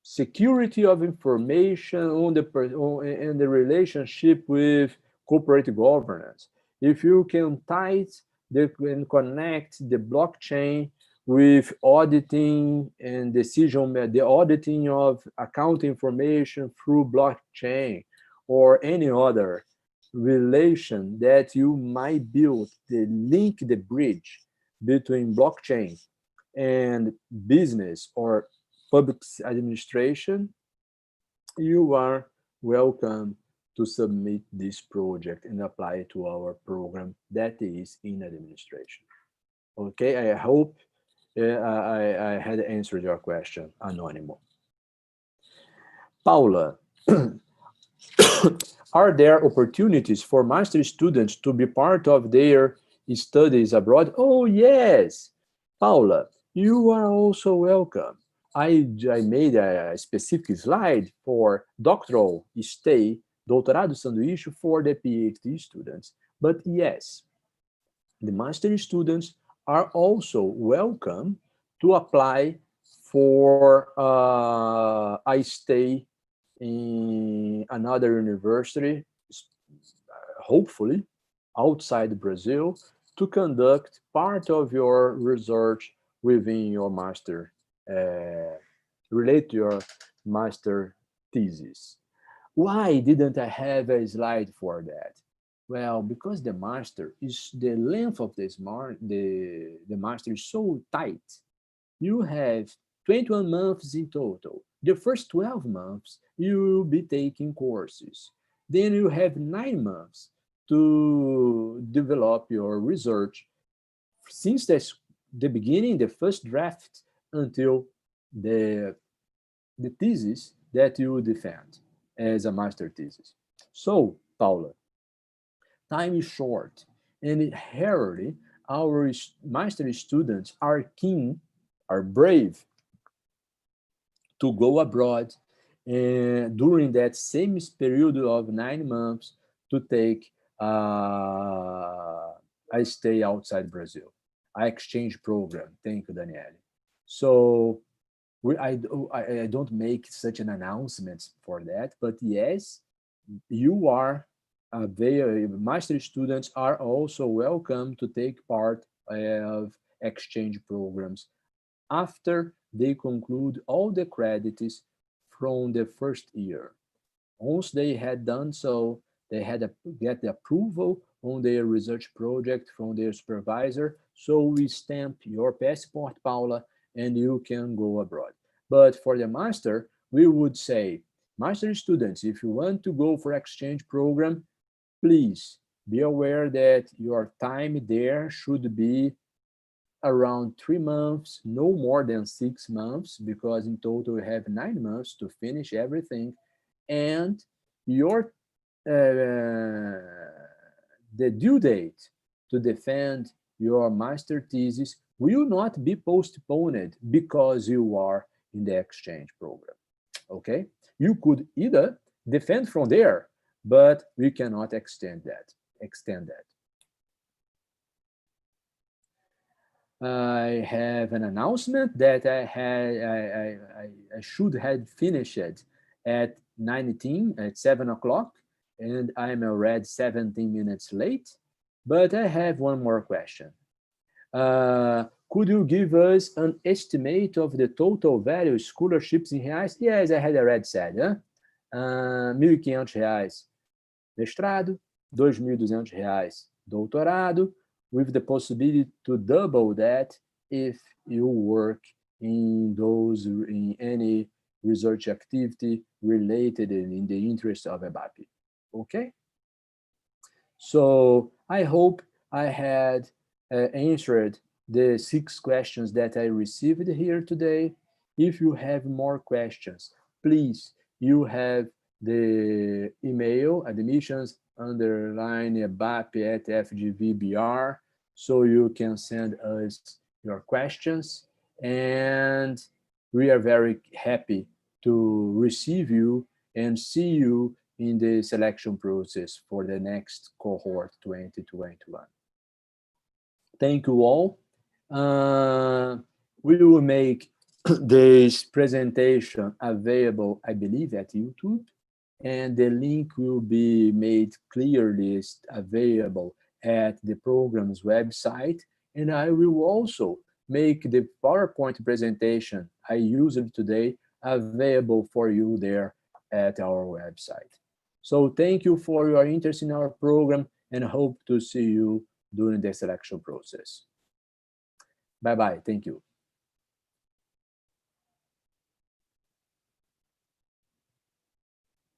[SPEAKER 1] security of information and the relationship with corporate governance. If you can tie and connect the blockchain with auditing and the auditing of account information through blockchain or any other relation that you might build, the bridge between blockchain and business or public administration, you are welcome to submit this project and apply it to our program that is in administration. Okay, I hope I had answered your question, Anonymous. Paula, are there opportunities for master students to be part of their studies abroad? Oh, yes. Paula, you are also welcome. I made a specific slide for doctoral stay, doutorado sanduíche for the PhD students. But yes, the master students are also welcome to apply for a stay in another university, hopefully outside Brazil, to conduct part of your research within your master, relate to your master thesis. Why didn't I have a slide for that? Well, because the master is, the length of the master is so tight. You have 21 months in total. The first 12 months, you will be taking courses. Then you have 9 months to develop your research since the beginning, the first draft, until the thesis that you defend as a master thesis. So, Paula, time is short, and rarely our master students are keen, are brave to go abroad during that same period of 9 months to take a stay outside Brazil, an exchange program. Thank you, Daniele. So I don't make such an announcement for that, but yes, you are master students are also welcome to take part of exchange programs after they conclude all the credits from the first year. Once they had done so, they had to get the approval on their research project from their supervisor. So we stamp your passport, Paula, and you can go abroad. But for the master, we would say, master students, if you want to go for exchange program, please be aware that your time there should be around 3 months, no more than 6 months, because in total you have 9 months to finish everything. And your the due date to defend your master thesis will not be postponed because you are in the exchange program. Okay, you could either defend from there, but we cannot extend that. I have an announcement that I should have finished at 7 o'clock, and I'm already 17 minutes late, but I have one more question. Could you give us an estimate of the total value of scholarships in reais? Yes, I had already said, huh? R$1.500 mestrado, R$2.200 doutorado, with the possibility to double that if you work in any research activity related in the interest of EBAPE. Okay? So I hope I had answered the 6 questions that I received here today. If you have more questions, please, you have the email admissions_ebape@fgvbr, so you can send us your questions, and we are very happy to receive you and see you in the selection process for the next cohort 2021. Thank you all. We will make this presentation available, I believe, at YouTube, and the link will be made clearly available at the program's website. And I will also make the PowerPoint presentation I used today available for you there at our website. So thank you for your interest in our program, and hope to see you during the selection process. Bye-bye. Thank you.